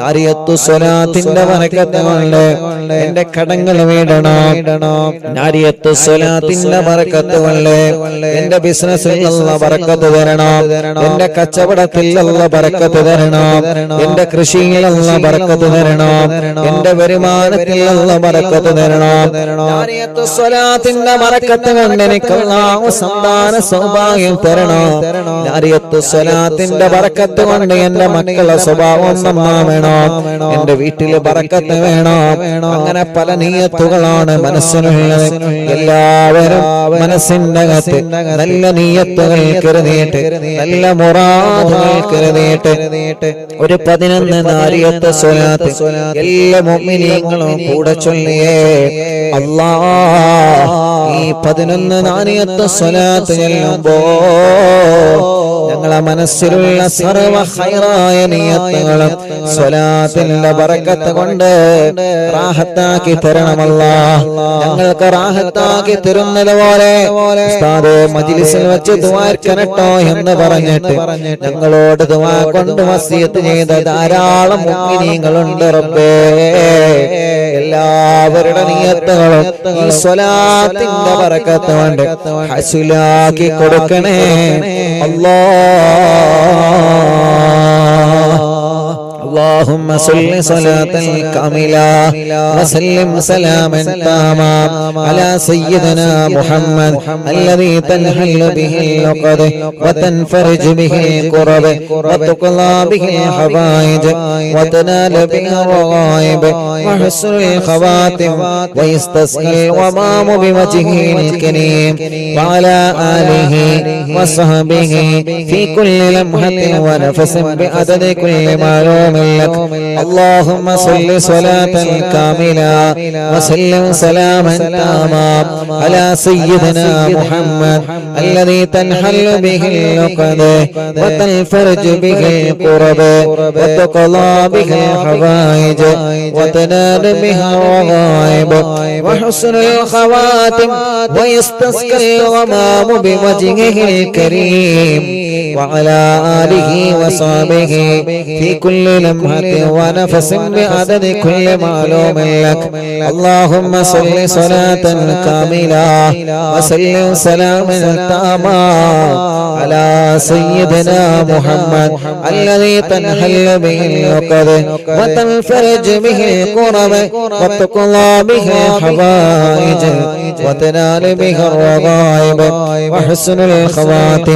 നാരിയത്തു സ്വലാത്തിന്റെ ബറക്കത്ത് കൊണ്ട് എന്റെ കടങ്ങൾ വീടണം. നാരിയത്തു സ്വലാത്തിന്റെ ബറക്കത്ത് കൊണ്ട് എന്റെ ബിസിനസ്സിൽ അല്ലാഹ് ബറക്കത്ത് തരണം. എന്റെ കച്ചവടത്തിൽ അല്ലാഹ് ബറക്കത്ത് തരണം. എന്റെ കൃഷിയിൽ അല്ലാഹ് ബറക്കത്ത് തരണം. എന്റെ വരുമാനത്തിൽ അല്ലാഹ് ബറക്കത്ത് തരണം. നാരിയത്തു സ്വലാത്തിന്റെ ബറക്കത്ത് കൊണ്ട് എനിക്ക് അല്ലാഹു സന്താന സൗഭാഗ്യം തരണം. നാരിയത്തു സ്വലാത്തിന്റെ ബറക്കത്ത് കൊണ്ട് എന്റെ മക്കളുടെ സ്വഭാവം നന്നാവണം. എന്റെ വീട്ടില് ബറക്കത്ത് വേണം. അങ്ങനെ പല നിയ്യത്തുകളാണ് മനസ്സിനുള്ളത്. എല്ലാവരും മനസ്സിന്റെ അകത്ത് നല്ല നിയ്യത്തുകൾ കരുതിയിട്ട് നല്ല മുറാദുകൾ കരുതിയിട്ട് ഒരു 11 നാരിയത്ത് സ്വലാത്ത് എല്ലാ മുഅ്മിനീങ്ങളും കൂടെ ചൊല്ലിയേ അല്ലാഹ്. ഈ 11 നാരിയത്ത് സ്വലാത്ത് ചൊല്ലുമ്പോൾ ഞങ്ങളെ മനസ്സിലുള്ള സർവ്വ ഖൈറായ നിയ്യത്തുകളും സ്വലാത്തിന്റെ ബറക്കത്ത് കൊണ്ട് റാഹത്താക്കി തരണം അല്ലാഹ്. ഞങ്ങൾക്ക് റാഹത്താക്കി തരുന്നത് പോലെ ഉസ്താദേ മജ്ലിസിൽ വെച്ച് ദുആർക്കനട്ടോ എന്ന് പറഞ്ഞിട്ട് ഞങ്ങളോട് ദുആ കൊണ്ട് വസിയത്ത് ചെയ്ത ധാരാളം മുഅ്മിനീങ്ങളുണ്ട് റബ്ബേ. എല്ലാവരുടെ നിയ്യത്തുകളും ഈ സ്വലാത്തിന്റെ ബറക്കത്ത് കൊണ്ട് ഹസ്ലാക്കി കൊടുക്കണേ അല്ലാഹ്. اللهم صل صلاة كاملة وسلم سلاما تاما على سيدنا محمد الذي تنحل به العقد وتنفرج به الكرب وتقضى به الحوائج وتنال به الرغائب وحسن الخواتم ويستسقى الغمام بوجهه الكريم وعلى آله وصحبه في كل لمحة ونفس بعدد كل معلوم لك. اللهم صل صلاة كاملة وسلم سلاما تاما على سيدنا محمد الذي تنحل به العقد وتنفرج به الكرب وتقضى به الحوائج وتنال به الرغائب وحسن الخواتم ويستسقى الغمام بوجهه الكريم وعلى آله وصحبه في كل لمحة ونفس بعدد كل معلوم لك. اللهم صل صلاة كاملة وسلم سلاما تاما على سيدنا محمد الذي تنحل به العقد وتنفرج به الكرب وتقضى به الحوائج وتنال به الرغائب وحسن الخواتم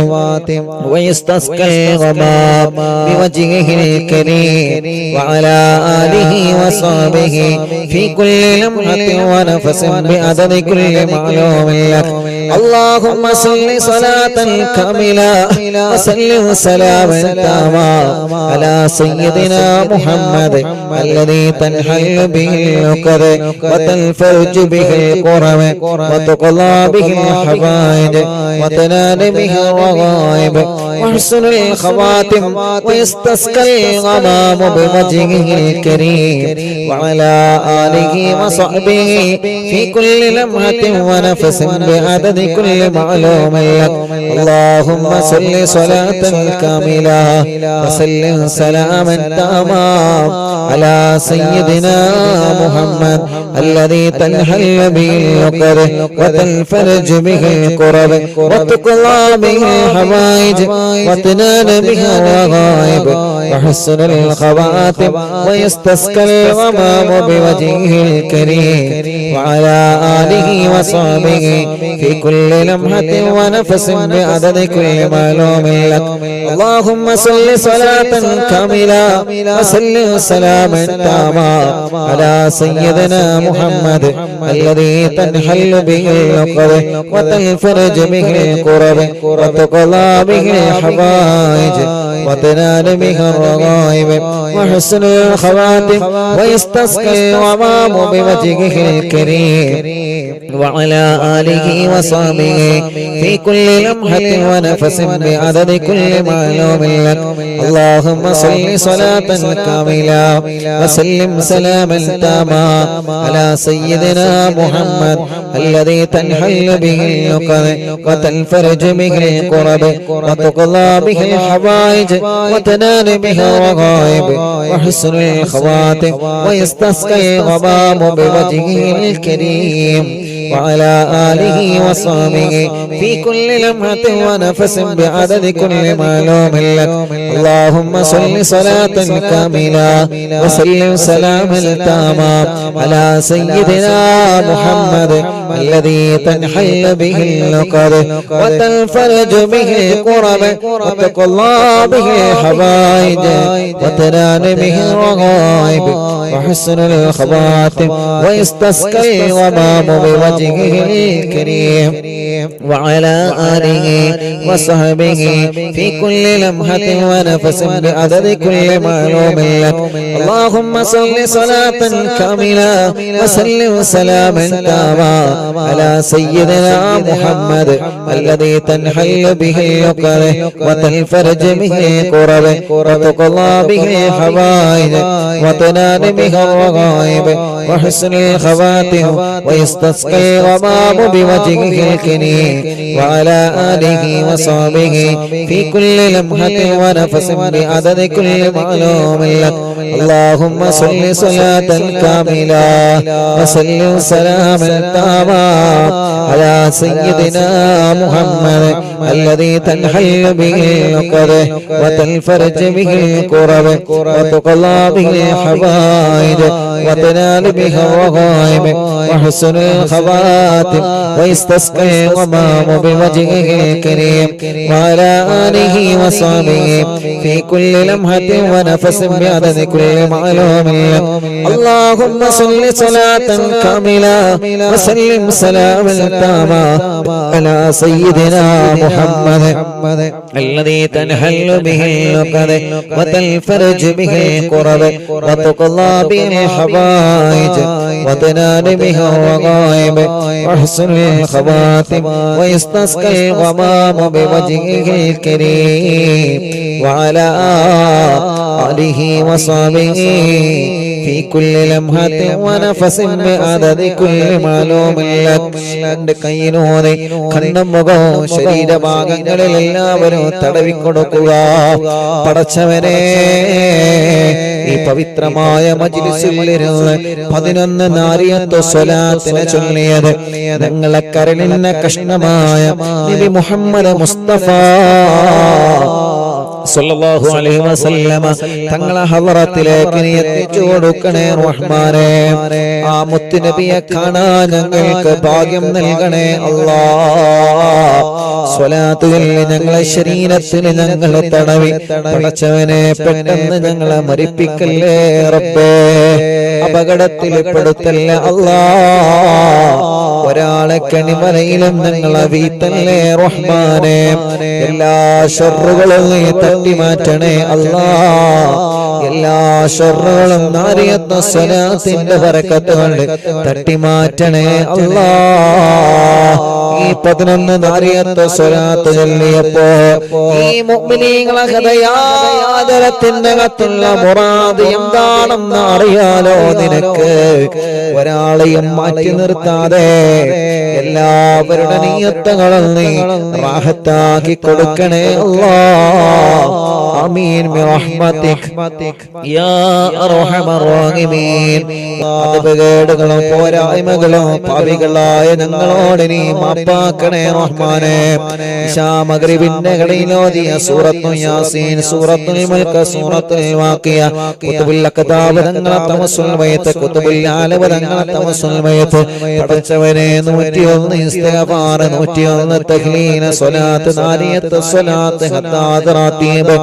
ويستسقى الغمام بوجهه الكريم وعلى آله وصحبه في كل لمحة ونفس بعدد كل معلوم لك. اللهم صل صلاة كاملة وسلم سلاما تاما على سيدنا محمد الذي تنحل به العقد وتنفرج به الكرب وتقضى به الحوائج وتنال به الرغائب وحسن الخواتم ويستسقى الغمام بوجهه الكريم وعلى آله وصحبه في كل لمحة ونفس بعدد كل معلوم لك. اللهم صل صلاة كاملة وسلم سلاما تاما على سيدنا محمد الذي تنحل به العقد وتنفرج به الكرب وتقضى به الحوائج وتنال به الرغائب وحسن الخواتم ويستسقى الغمام بوجهه الكريم وعلى آله وصحبه في كل لمحة ونفس بعدد كل معلوم لك. اللهم صل صلاة كاملة وسلم سلاما تاما على سيدنا محمد الذي تنحل به العقد وتنفرج به الكرب وتقضى به الحوائج وتنال به الرغائب وحسن الخواتم ويستسقى الغمام بوجهه الكريم وعلى آله وصحبه في كل لمحة ونفس بعدد كل معلوم لك. اللهم صل صلاة كاملة وسلم سلاما تاما على سيدنا محمد الذي تنحل به العقد وتنفرج به الكرب وتقضى به الحوائج وتنال بها الرغائب وحسن الخواتم ويستسقى الغمام بوجهه الكريم وعلى آله وصحبه في كل لمحة ونفس بعدد كل معلوم لك. اللهم صل صلاة كاملة وسلم سلاما تاما على سيدنا محمد الذي تنحل به اللقد وتنفرج به الكرب وتقضى به الحوائج وتنال به الرغائب وحسن الخواتم ويستسقى الغمام بوجهه الكريم وعلى آله وصحبه في كل لمحة ونفس بعدد كل معلوم لك. اللهم صل صلاة كاملة وسلم سلاما تاما على سيدنا محمد الذي تنحل به اللقد وتنفرج به الكرب وتقضى به الحوائج وتنال به الرغائب وحسن الخواتم ويستسقى الغمام بوجهه الكريم وعلى آله وصحبه في كل لمحة ونفس بعدد كل معلوم لك. اللهم صل صلاة كاملة وسلم سلاما تاما على سيدنا محمد الذي تنحل به اللقد وتنفرج به الكرب وتقضى به الحوائج وتنال به الرغائب وحسن الخواتم ويستسقى الغمام بوجهه الكريم وعلى آله وصحبه في كل لمحة ونفس بعدد كل معلوم لك. اللهم صل صلاة كاملة وسلم سلاما تاما على سيدنا محمد الذي تنحل به اللقد وتنفرج به الكرب وتقضى به الحوائج وتنال به الرغائب وحسن الخواتم ويستسقى الغمام بوجهه الكريم وعلى آله وصحبه في كل لمحة ونفس بعدد كل معلوم لك. കൈയിനോടെ കണ്ണും മുഖവും ശരീരഭാഗങ്ങളിൽ എല്ലാവരും തടവിക്കൊടുക്കുക. പടച്ചവനെ, ഈ പവിത്രമായ മജ്‌ലിസിലിരുന്ന് 11 നാരിയത്ത് സ്വലാത്തിനെ ചൊല്ലിയത് ഞങ്ങളെ കരളിന്റെ കഷ്ണമായ നബി മുഹമ്മദ് മുസ്തഫ സല്ലല്ലാഹു അലൈഹി വസല്ലമ തങ്ങളെ ഹളറത്തിലേക്ക് നീ എത്തിച്ചു കൊടുക്കണേ റഹ്മാനേ. ആ മുത്ത് നബിയെ കാണാൻ ഞങ്ങൾക്ക് ഭാഗ്യം നൽകണേ അല്ലാഹ്. സ്വലാത്തുകൾ ഞങ്ങളെ ശരീരത്തിൽ ഞങ്ങൾ തടവി പടച്ചവനെ പെട്ടെന്ന് ഞങ്ങളെ മരിപ്പിക്കല്ലേ റബ്ബേ, അപകടത്തിൽ പെടുത്തല്ലേ അല്ലാഹ്. ഒരാളെ കണിമലയിലും ഞങ്ങളെ വീത്തല്ലേ റഹ്മാനേ. എല്ലാ ശർറുകളും നീ തട്ടി മാറ്റണേ അല്ലാഹ്. എല്ലാ ശർറുകളും നാരിയത്ത് സ്വലാത്തിന്റെ ബറക്കത്ത് കൊണ്ട് തട്ടി മാറ്റണേ അല്ലാഹ്. ഈ 11 നാരിയത്ത് സ്വലാത്ത് ചൊല്ലിയപ്പോ ഈ മുഅ്മിനീങ്ങളെ ഹൃദയാദരത്തിന്റെ അകത്തുള്ള മുറാദ് എന്താണെന്ന് അറിയാലോ നിനക്ക്. ഒരാളെയും മാറ്റി നിർത്താതെ എല്ലാവരുടെ നിയ്യത്തുകളും നീ റാഹത്താക്കി കൊടുക്കണേ അല്ലാഹ്. ആമീൻ ബിറഹ്മതിക് യാ അർഹമർ റഹീമീൻ. അപകടങ്ങളും പോരായ്മകളും പാപികളായ ഞങ്ങളോട് നീ മാപ്പാക്കണേ റഹ്മാനേ. ഇശാ മഗ്രിബിന്റെ ഘടിയിലോതിയ സൂറത്തുൽ യാസീൻ, സൂറത്തുൽ മുൽക്ക്, സൂറത്തുൽ വാഖിയ, കുതുബുൽ അഖ്താബ് തങ്ങളെ തവസ്സുൽ വയത്ത്, കുതുബുൽ ആലവ തങ്ങളെ തവസ്സുൽ വയത്ത്. പടച്ചവനെ 101 ഇസ്തിഗ്ഫാർ, 101 തഹ്ലീൽ, സ്വലാത്ത്, നാരിയത്ത് സ്വലാത്ത്, ഹത്താദ് റാത്തീബ്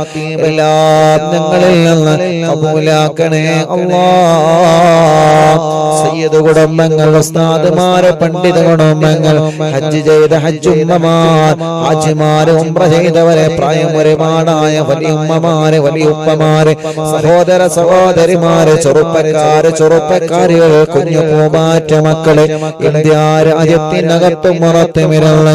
എല്ലാം ഞങ്ങളിൽ നിന്ന് കബൂലാക്കണേ അല്ലാഹ്. സയ്യിദ് കുടുംബങ്ങൾ, ഉസ്താദുമാര്, പണ്ഡിത കുടുംബങ്ങൾ, ഹജ്ജ് ചെയ്ത ഹജ്ജുമ്മമാർ, ഹാജിമാര്, ഉംറ ചെയ്തവരെ, പ്രായം ഒരുപാടായ വലിയുമ്മമാര്, വലിയുപ്പമാര്, സഹോദര സഹോദരിമാര്, ചെറുപ്പക്കാര്, ചെറുപ്പക്കാരികൾ, കുഞ്ഞു പൂമാറ്റ മക്കള്, ഇന്ത്യ രാജ്യത്ത് രാജ്യത്തിനകത്തും പുറത്തുമിരുന്ന്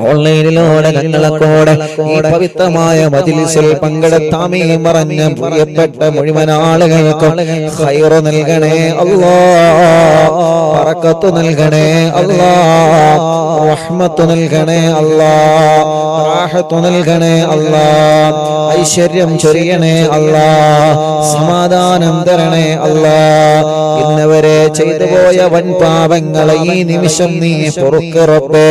ഓൺലൈനിലൂടെ ഞങ്ങളെക്കൂടെ ഈ പവിത്രമായ മജ്‌ലിസിൽ പങ്കെടുത്താമീ പറഞ്ഞ പ്രിയപ്പെട്ട മുഴുവൻ ആളുകൾക്കും ഖൈർ നൽകണേ അല്ലാഹ്, ബറക്കത്ത് നൽകണേ അല്ലാഹ്, റഹ്മത്ത് നൽകണേ അല്ലാഹ്, റാഹത്ത് നൽകണേ അല്ലാഹ്, ഐശ്വര്യം ചൊരിയണേ അല്ലാഹ്, സമാധാനം തരണേ അല്ലാഹ്. ഇന്നവരെ ചെയ്തു പോയ വൻ പാപങ്ങളെ ഈ നിമിഷം നീ പൊറുക്ക് റബ്ബേ.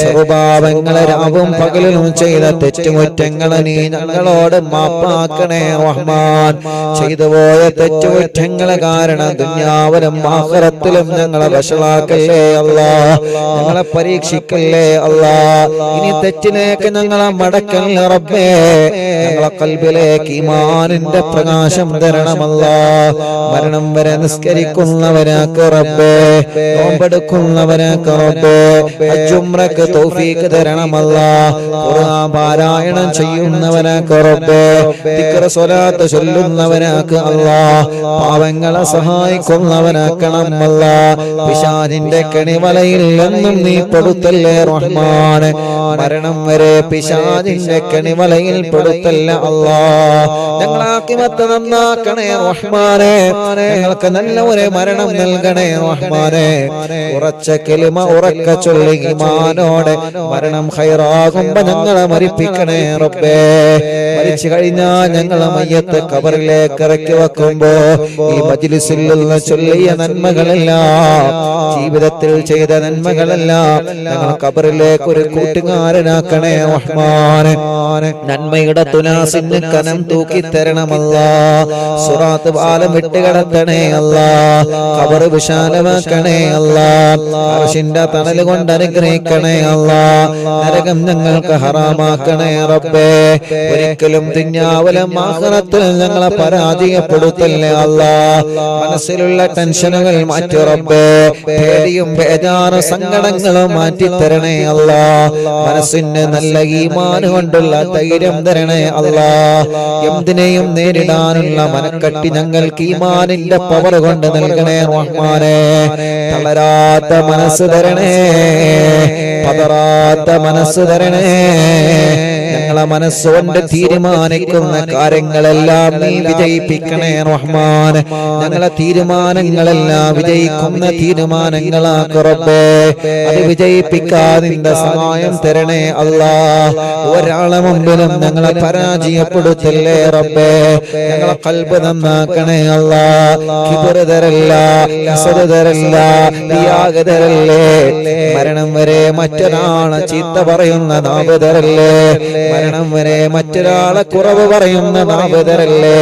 ചെറുപാപങ്ങളെ രാവും പകലും ചെയ്ത തെറ്റുകുറ്റങ്ങളെ നീ ഞങ്ങളോട് മാപ്പാക്കണേ റഹ്മാൻ. ചെയ്തു പോയ തെറ്റുകുറ്റങ്ങളെ കാരണം ദുനിയാവിലും ആഖിറത്തിലും ഞങ്ങളെ വഷളാക്കല്ലേ അല്ലാഹ്, ഞങ്ങളെ പരീക്ഷിക്കല്ലേ അല്ലാഹ്. ഇനി തെറ്റിലേക്ക് ഞങ്ങളെ മടക്കല്ലേ റബ്ബേ. ഞങ്ങളെ ഖൽബിലേക്ക് ഈമാനിന്റെ പ്രകാശം തരണമല്ലാഹ്. മരണം വരെ നിസ്കരിക്കുന്നവനാക്ക് റബ്ബേ, നോമ്പെടുക്കുന്നവനാക്ക് റബ്ബേ, ഹജ്ജ് ഉംറക്ക് തൗഫീഖ് തരണമല്ലാഹ്. ഖുർആൻ പാരായണം ചെയ്യുന്നവനാക്ക് റബ്ബേ, ദിക്ർ സ്വലാത്ത് ചൊല്ലുന്നവനാക്ക് അല്ലാഹ്. പാവങ്ങളെ സഹായിക്കുന്നവനാക്കണം അല്ലാഹ്. പിശാചിന്റെ കെണിവലയിൽ നിന്നും നീ പെടുത്തല്ലേ റഹ്മാൻ. മരണം വരെ പിശാചിന്റെ കെണിവലയിൽ പെടുത്തല്ലേ അല്ലാഹ്. ഞങ്ങളെ ആഖിബത്ത് നന്നാക്കണേ റഹ്മാനെ. ഞങ്ങൾക്ക് നല്ല ഒരു മരണം നൽകണേ റഹ്മാനെ. ഉറച്ച കലിമ ഉറക്ക ചൊല്ലി ഈമാനോടെ മരണം ഖൈറാകുമ്പോ ഞങ്ങളെ മരിപ്പിക്കണേ റബ്ബേ. മരിച്ചു കഴിഞ്ഞാൽ ഞങ്ങളെ മയ്യത്ത് ഖബറിലേക്ക് ഇറക്കി വെക്കുമ്പോ ഈ മജ്‌ലിസിൽ നിന്ന് ചൊല്ലിയ നന്മകളെല്ലാം, ജീവിതത്തിൽ ചെയ്ത നന്മകളെല്ലാം ഞങ്ങൾ ഖബറിലേക്ക് ഒരു കൂട്ടുകാരനാക്കണേ റഹ്മാനെ. നന്മയുടെ തുലാസിന് കനം തൂക്കി തരണമല്ലാഹ്. സിറാത്ത് പാലം വിട്ടുകിടത്തണേ അല്ലാഹ്. ഖബർ വിശാലമാക്കണേ അല്ലാഹ്. അർശിന്റെ തണൽ കൊണ്ട് അനുഗ്രഹിക്കണേ അല്ലാഹ്. നരകം ഞങ്ങൾക്ക് ഹറാമാക്കണേ റബ്ബേ. ഒരിക്കലും ദുനിയാവിലും ആഖിറത്തിലും ഞങ്ങളെ പരാജയപ്പെടുത്തല്ലേ അല്ലാഹ്. മനസ്സിലുള്ള ടെൻഷനുകൾ മാറ്റി റബ്ബേ. പേടിയും ബേജാറും സങ്കടങ്ങളും മാറ്റി തരണേ അല്ലാഹ്. മനസ്സിന് നല്ല ഈമാൻ കൊണ്ടുള്ള ധൈര്യം തരണേ അല്ലാഹ്. എന്തിനേയും നേരിടാനുള്ള മനക്കട്ടി ഞങ്ങൾക്ക് ഈമാനിന്റെ പവർ കൊണ്ട് നൽകണേ റഹ്മാനെ. തളരാത്ത മനസ്സ് തരണേ, പതറാത്ത മനസ്സ് തരണേ. ഞങ്ങളെ മനസ്സുകൊണ്ട് തീരുമാനിക്കുന്ന കാര്യങ്ങളെല്ലാം നീ വിജയിപ്പിക്കണേ റഹ്മാൻ. ഞങ്ങളെ തീരുമാനങ്ങളെല്ലാം വിജയിക്കുന്ന തീരുമാനങ്ങളാക്ക് റബ്ബേ. അത് വിജയിപ്പിക്കാതിന്റെ സഹായം തരണേ അല്ലാഹ്. ഒരാളെ മുമ്പിലും ഞങ്ങളെ പരാജയപ്പെടുത്തല്ലേ റബ്ബേ. ഞങ്ങളെ ഖൽബ് നന്നാക്കണേ അല്ലാഹ്. കിബ്റ് തരല്ല, ഹസദ് തരല്ല, റിയാഗ് തരല്ലേ. മരണം വരെ മറ്റൊരാളെ ചീത്ത പറയുന്ന നാവ് തരല്ലേ. മരണം വരെ മറ്റൊരാളെ കുറവ് പറയുന്ന നാവ് തരല്ലേ.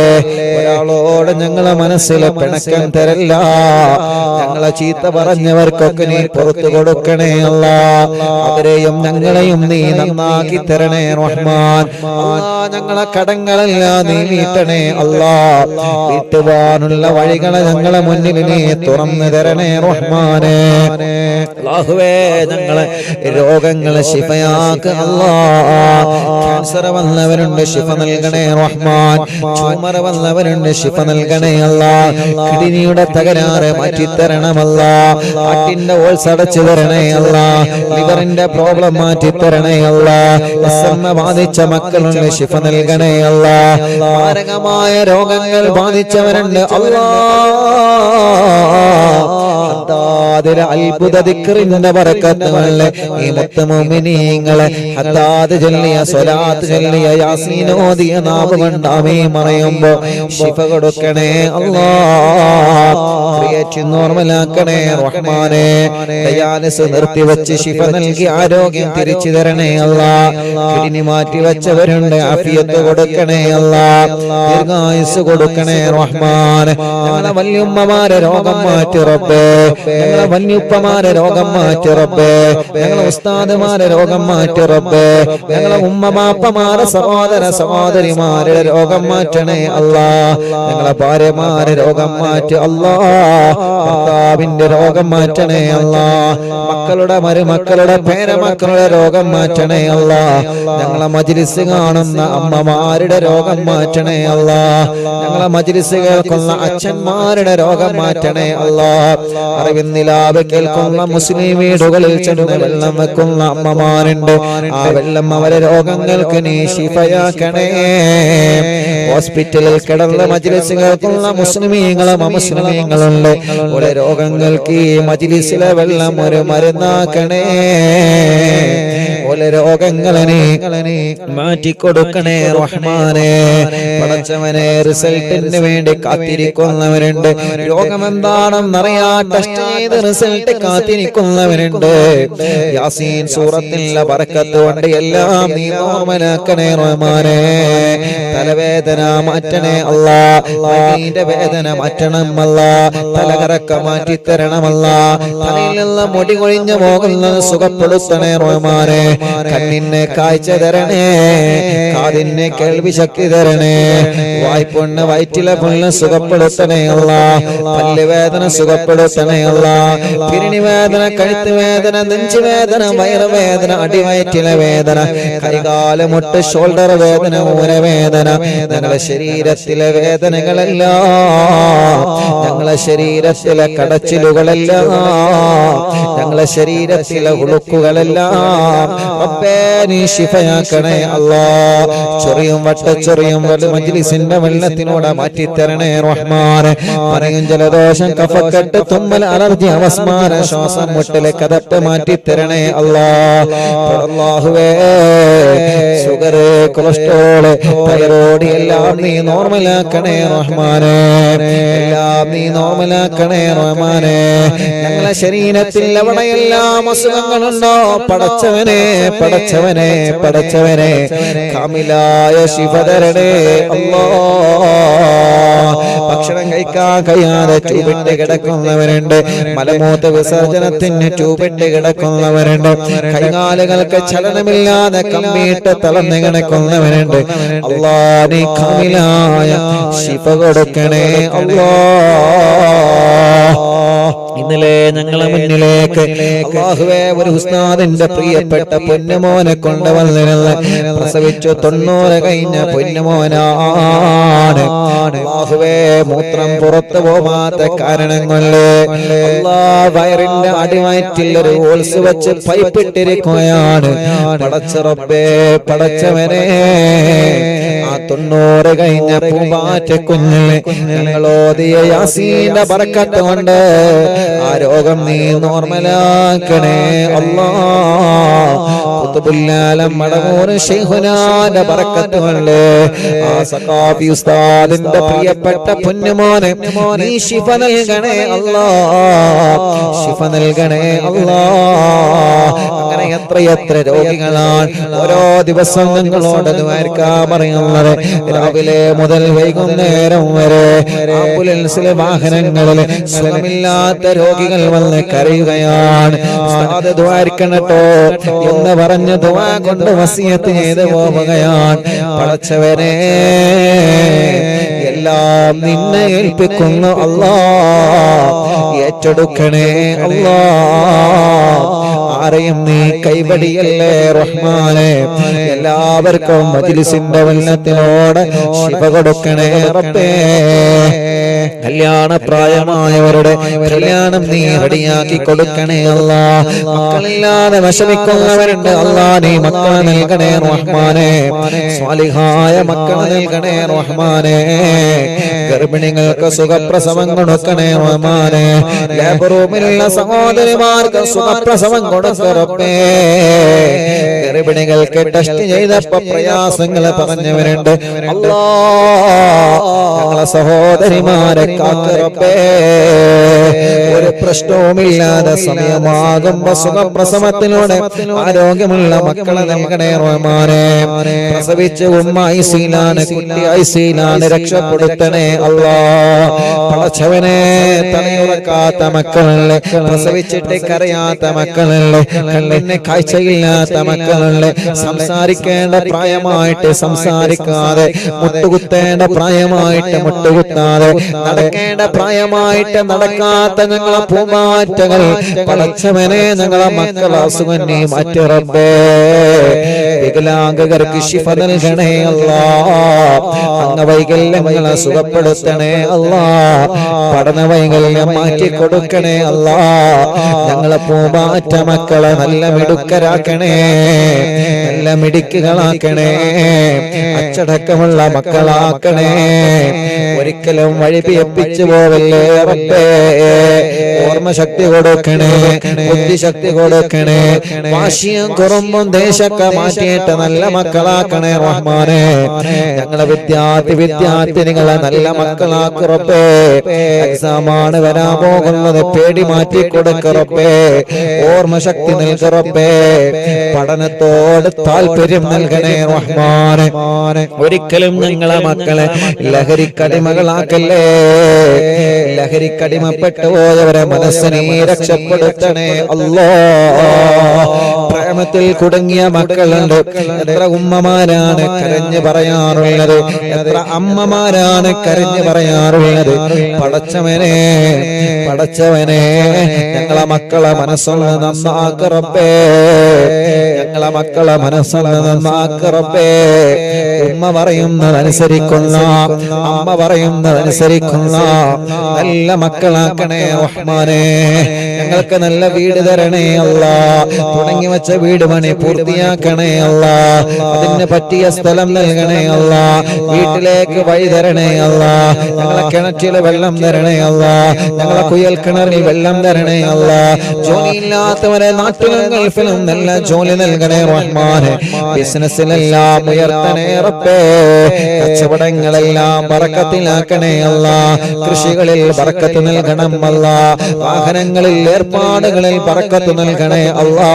ഒരാളോട് ഞങ്ങളെ മനസ്സിലെ പിണക്കം തരല്ല. ഞങ്ങളെ ചീത്ത പറഞ്ഞവർക്കൊക്കെ നീ പുറത്തു കൊടുക്കണേ അല്ലാഹ്. അവരെയും ഞങ്ങളെയും നീ നന്നാക്കി തരണേ റഹ്മാൻ. ഞങ്ങളെ കടങ്ങളെല്ലാം നീ വീട്ടണേ അല്ലാഹ്. വീട്ടുവാനുള്ള വഴികളെ ഞങ്ങളെ മുന്നിൽ നീ തുറന്നു തരണേ റഹ്മാനെ. അല്ലാഹുവേ, ഞങ്ങളെ രോഗങ്ങളെ ശിഫയാക്ക് അല്ലാഹ്. ക്യാൻസർ വന്നവരുണ്ട്, ശിഫ നൽകണേ റഹ്മാൻ. ട്യൂമർ വന്നവരുണ്ട്, ശിഫ നൽകണേ അല്ലാഹ്. കിഡ്നിയുടെ തകരാറ് മാറ്റിത്തരണമല്ലാഹ്. ഹാർട്ടിന്റെ ഹോൾസ് അടച്ചു തരണേ അല്ലാഹ്. ലിവറിന്റെ പ്രോബ്ലം മാറ്റിത്തരണേ അല്ലാഹ്. അസ്മ ബാധിച്ച മക്കളുണ്ട്, ശിഫ നൽകണേ അല്ലാഹ്. മാരകമായ രോഗങ്ങൾ ബാധിച്ചവരുണ്ട് അല്ലാഹ്. അത്ഭുത ദിക്റിന്റെ ബറക്കത്തുകളെ ഈ മുത്ത് മുഅ്മിനീങ്ങളെ ഹദ്ദാദ് ചൊല്ലിയ സ്വലാത്ത് ചൊല്ലിയ യാസീൻ ഓതിയ നാവ് കൊണ്ട് ആമീൻ പറയുമ്പോൾ ശിഫ കൊടുക്കണേ അല്ലാഹ്. ക്രിയേറ്റ് നോർമലാക്കണേ റഹ്മാനെ. ഡയാലിസിസ് നിർത്തിവെച്ച് ശിഫ നൽകി ആരോഗ്യം തിരിച്ചു തരണേ അല്ലാഹ്. കിഡ്നി മാറ്റി വെച്ചവരുണ്ട്, ആഫിയത്ത് കൊടുക്കണേ അല്ലാഹ്. ദീർഘായുസ് കൊടുക്കണേ റഹ്മാൻ. ഞങ്ങളെ വല്യുമ്മമാരെ രോഗം മാറ്റി റബ്ബേ. ഞങ്ങളെ വല്യുപ്പമാരെ രോഗം മാറ്റി റബ്ബേ. ഞങ്ങളെ ഉസ്താദുമാരെ രോഗം മാറ്റി റബ്ബേ. ഞങ്ങളെ ഉമ്മമാപ്പമാരെ സഹോദര സഹോദരിമാരുടെ രോഗം മാറ്റണേ അല്ലാഹ്. ഞങ്ങളെ ഭാര്യമാരെ രോഗം മാറ്റി അല്ലാഹ്. ഭർത്താവിന്റെ രോഗം മാറ്റണേ അല്ലാഹ്. മക്കളുടെ മരുമക്കളുടെ പേരമക്കളുടെ രോഗം മാറ്റണേ അല്ലാഹ്. ഞങ്ങളെ മജ്‌ലിസ് കാണുന്ന അമ്മമാരുടെ രോഗം മാറ്റണേ അല്ലാഹ്. ഞങ്ങളെ മജ്‌ലിസ് കേൾക്കുന്ന അച്ഛന്മാരുടെ രോഗം മാറ്റണേ അല്ലാഹ്. അറിവിന്നിലാവ് കേൾക്കുന്ന മുസ്ലിം വീടുകളിൽ ചെന്ന് വെള്ളം വെക്കുന്ന അമ്മമാരുണ്ട്. ആ വെള്ളം അവരെ രോഗങ്ങൾക്ക് നീ ശിഫയാക്കണേ. ഹോസ്പിറ്റലിൽ കിടന്ന മജ്‌ലിസ് കേൾക്കുന്ന മുസ്ലിമീങ്ങളും അമുസ്ലിമീങ്ങളുണ്ട്. ഓരോ രോഗങ്ങൾക്ക് ഈ മജ്‌ലിസിലെ വെള്ളം ഒരു മരുന്നാക്കണേ. ഓരോ രോഗങ്ങളെ മാറ്റിക്കൊടുക്കണേ റഹ്മാനെ. പടച്ചവനെ, റിസൾട്ടിന് വേണ്ടി കാത്തിരിക്കുന്നവരുണ്ട്. രോഗം എന്താണെന്നറിയാ ടെസ്റ്റ് ചെയ്ത് റിസൾട്ട് കാത്തിരിക്കുന്നവരുണ്ട്. യാസീൻ സൂറത്തിലെ ബറക്കത്ത് കൊണ്ട് എല്ലാം നീ നോർമലാക്കണേ റഹ്മാനെ. തലവേദന മാറ്റണേ അല്ലാ, മൈന്റെ വേദന മാറ്റണം അല്ലാ, തലകറക്ക മാറ്റി തരണമല്ലാ, തലയിൽ നിന്ന് മുടി കൊഴിഞ്ഞു പോകുന്നത് സുഖപ്പെടുത്തണേ റഹ്മാനെ. കണ്ണിനെ കാഴ്ച തരണേ, കാതിനെ കേൾവി ശക്തി തരണേ, വായ്പൊണ്ണ് വയറ്റിലെ പുണ്ണ് സുഖപ്പെടുത്തണേ അല്ലാ, പല്ലുവേദന സുഖപ്പെടുത്തണേ അല്ലാ, പിരിണി വേദന, കഴുത്ത് വേദന, നെഞ്ചുവേദന, വയറുവേദന, അടിവയറ്റിലെ വേദന, കൈകാല മുട്ട്, ഷോൾഡർ വേദന, ഊരവേദന, ഞങ്ങളെ ശരീരത്തിലെ വേദനകളെല്ലാം, ഞങ്ങളെ ശരീരത്തിലെ കടച്ചിലുകളെല്ലാം, ഞങ്ങളെ ശരീരത്തിലെ ഉളുക്കുകളെല്ലാം റബ്ബേ നീ ശിഫയാക്കണേ അല്ലാ. ചൊറിയും വട്ടച്ചൊറിയും മജ്‌ലിസിന്റെ വെള്ളത്തിനോട് മാറ്റിത്തരണേ റഹ്മാനെ. പറയും ജലദോഷം, കഫക്കെട്ട്, തുമ്മൽ, അലർജി, അവസ്മാര, ശ്വാസം മുട്ടല്, കതപ്പ് മാറ്റിത്തരണേ അല്ലാ. അല്ലാഹുവേ, ഷുഗർ, കൊളസ്ട്രോള്, തൈറോയ്ഡ് എല്ലാം നീ നോർമലാക്കണേ റഹ്മാനെ. എല്ലാം നീ നോർമലാക്കണേ റഹ്മാനെ. ഞങ്ങളെ ശരീരത്തിൽ എവിടെയെല്ലാം അസുഖങ്ങളുണ്ടോ പടച്ചവനെ, പടച്ചവനെ, പടച്ചവനെ, കാമിലായ ശിഫ തരണേ അല്ലാ. ഭക്ഷണം കഴിക്കാൻ കഴിയാതെ ട്യൂബിട്ട് കിടക്കുന്നവരുണ്ട്. മലമൂത്ര വിസർജനത്തിന് ട്യൂബിട്ട് കിടക്കുന്നവരുണ്ട്. കൈകാലുകൾക്ക് ചലനമില്ലാതെ കമ്പിയിട്ട് തളർന്ന് കിടക്കുന്നവരുണ്ട്. അല്ലാ, നീ കാമിലായ ശിഫ കൊടുക്കണേ അല്ലാ. ഇന്നലെ ഞങ്ങളെ മുന്നിലേക്ക് അല്ലാഹുവേ ഒരു ഉസ്താദിന്റെ പ്രിയപ്പെട്ട പൊന്നുമോനെ കൊണ്ടുവന്നിരുന്നു. പ്രസവിച്ചു 90 കഴിഞ്ഞ പൊന്നുമോനാണ്. അല്ലാഹുവേ, മൂത്രം പുറത്തു പോവാത്ത കാരണം കൊണ്ട് വയറിന്റെ അടിവയറ്റിൽ ഒരു ഹോൾസ് വെച്ച് പൈപ്പിട്ടിരിക്കുകയാണ്. പടച്ച റബ്ബേ, പടച്ചവനെ, ആ 90 കഴിഞ്ഞ പൂമ്പാറ്റ കുഞ്ഞിനെ ഞങ്ങളോദിയ യാസീന്റെ ബറക്കത്ത് കൊണ്ട് ആ രോഗം നീ നോർമലാക്കണേ അല്ലാ. ഖുതുബുല്ലാലം മടവൂർ ശൈഖുനാന്റെ ബറക്കത്ത് കൊണ്ട് ആ സഖാഫി ഉസ്താദിന്റെ പ്രിയപ്പെട്ട പൊന്നുമോനെ നീ ശിഫ നൽകണേ അല്ലാ, ശിഫ നൽകണേ അല്ലാ. അങ്ങനെ എത്രയെത്ര രോഗികളാണ് ഓരോ ദിവസം ഞങ്ങളോട് ദ്വാരക്കാൻ പറയുന്നത്. രാവിലെ മുതൽ വൈകുന്നേരം വരെ ആംബുലൻസിലെ വാഹനങ്ങളിൽ സുഖമില്ലാത്ത രോഗികൾ വന്ന് കരയുകയാണ്. ഉസ്താദ് ദ്വാരക്കണട്ടോ എന്ന് പറഞ്ഞ് ദുആ കൊണ്ട് വസിയത്ത് ചെയ്ത് പോവുകയാണ്. പടച്ചവനെ, എല്ലാം നിന്നെ ഏൽപ്പിക്കുന്നു അല്ലാ, ഏറ്റെടുക്കണേ അല്ലാ. ആരെയും നീ കൈവടിയല്ലേ റഹ്മാനെ. എല്ലാവർക്കും മജ്‌ലിസിന്റെ വെള്ളത്തിനോട് ശിഫ കൊടുക്കണേ റബ്ബേ. കല്യാണ പ്രായമായവരുടെ കല്യാണം നീ റെഡിയാക്കി കൊടുക്കണേ അല്ലാ. മക്കളില്ലാതെ വിഷമിക്കുന്നവരുണ്ട് അല്ലാ, നീ മക്കളെ നൽകണേ റഹ്മാനെ. സ്വാലിഹായ മക്കളെ നൽകണേ റഹ്മാനെ. ഗർഭിണികൾക്ക് സുഖപ്രസവം കൊടുക്കണേ റഹ്മാനെ. ലേബർ റൂമിലുള്ള സഹോദരിമാർക്ക് സുഖപ്രസവം കൊടുക്കണേ റബ്ബേ. ഗർഭിണികൾക്ക് ടെസ്റ്റ് ചെയ്തപ്പോ പ്രയാസങ്ങൾ പറഞ്ഞവരുണ്ട് അല്ലാ, ഞങ്ങളെ സഹോദരിമാരെ കാക്ക് റബ്ബേ. ഒരു പ്രശ്നവുമില്ലാതെ സമയമാകുമ്പോ സുഖപ്രസവത്തിലൂടെ ആരോഗ്യമുള്ള മക്കളെ നൽകണേ റഹ്മാനെ. പ്രസവിച്ച് ഉമ്മ ഐസിയിലാണ്, കുട്ടി ഐസിയിലാണ്, രക്ഷപ്പെടുത്തണേ അല്ലാ. പടച്ചവനെ, തലയുറക്കാത്ത മക്കളല്ലേ, പ്രസവിച്ചിട്ട് കരയാത്ത മക്കളല്ലേ, കണ്ണിന് കാഴ്ചയില്ലാത്ത മക്കളല്ലേ, സംസാരിക്കേണ്ട പ്രായമായിട്ട് സംസാരിക്കാതെ, മുട്ടുകുത്തേണ്ട പ്രായമായിട്ട് മുട്ടുകുത്താതെ, നടക്കേണ്ട പ്രായമായിട്ട് നടക്കാത്ത ഞങ്ങളെ പൂമാറ്റകൾ പടച്ചവനെ, ഞങ്ങളെ മക്കളെ അസുഖം നീ മാറ്റി റബ്ബേ. വികലാംഗർക്ക് ശിഫ നൽകണേ അല്ലാ. അംഗവൈകല്യങ്ങളെ സുഖപ്പെടുത്തണേ അല്ലാ. പഠനവൈകല്യം മാറ്റി കൊടുക്കണേ അല്ലാ. ഞങ്ങളെ പൂമാറ്റ മക്കളെ നല്ല മിടുക്കരാക്കണേ, നല്ല മിടുക്കുകളാക്കണേ, അച്ചടക്കമുള്ള മക്കളാക്കണേ. ഒരിക്കലും വഴിപിയപ്പിച്ചു പോവല്ലേ റബ്ബേ. ഓർമ്മശക്തി കൊടുക്കണേ, ബുദ്ധിശക്തി കൊടുക്കണേ, വാശിയും കുറുമ്പും ദേശമൊക്കെ മാറ്റിയിട്ട് നല്ല മക്കളാക്കണേ റഹ്മാനെ. ഞങ്ങളെ വിദ്യാർത്ഥിനികളെ നല്ല മക്കളാക്ക് റബ്ബേ. എക്സാമാണ് വരാൻ പോകുന്നത്, പേടി മാറ്റി കൊടുക്ക റബ്ബേ. ഓർമ്മശക്തി നൽക റബ്ബേ. പഠനത്തോട് താല്പര്യം നൽകണേ റഹ്മാനെ. ഒരിക്കലും ഞങ്ങളെ മക്കളെ ലഹരിക്കടിമകളാക്കല്ലേ. ലഹരിക്കടിമപ്പെട്ടു പോയവരെ മനസ്സിനെ രക്ഷപ്പെടുത്തണേ അല്ലാ. പ്രേമത്തിൽ കുടുങ്ങിയ മക്കളുണ്ട്. എത്ര ഉമ്മമാരാണ് കരഞ്ഞു പറയാറുള്ളത്, എത്ര അമ്മമാരാണ് കരഞ്ഞു പറയാറുള്ളത്. പടച്ചവനെ, പടച്ചവനെ, ഞങ്ങളെ മക്കളെ മനസ്സൊന്ന് നന്നാക്ക് റബ്ബേ. ഞങ്ങളെ മക്കളെ മനസ്സൊന്ന് നന്നാക്ക് റബ്ബേ. ഉമ്മ പറയുന്നതനുസരിക്കുന്ന, അമ്മ പറയുന്നതനുസരിക്കുന്ന നല്ല മക്കളാക്കണേ റഹ്മാനെ. ഞങ്ങൾക്ക് നല്ല വീട് തരണേ അല്ലാ. തുടങ്ങി വെച്ച വീട് പണി പൂർത്തിയാക്കണേ അല്ലാ. അതിന് പറ്റിയ സ്ഥലം നൽകണേ അല്ലാ. വീട്ടിലേക്ക് വഴി തരണേ അല്ലാ. ഞങ്ങളെ കിണറ്റില് വെള്ളം തരണേ അല്ലാ. ഞങ്ങളെ കുയൽ കിണറിൽ വെള്ളം തരണേ അല്ലാ. ജോലിയില്ലാത്തവരെ നാട്ടിലും ഗൾഫിലും നല്ല ജോലി നൽകണേ റഹ്മാനെ. ബിസിനസ്സിലെല്ലാം ഉയർത്തണേ റബ്ബേ. കച്ചവടങ്ങളെല്ലാം ബറക്കത്തിലാക്കണേ അല്ലാ. കൃഷികളിൽ ബറക്കത്ത് നൽകണം അല്ലാ. വാഹനങ്ങളിൽ ഏർപ്പാടുകളിൽ ബറക്കത്ത് നൽകണേ അല്ലാ.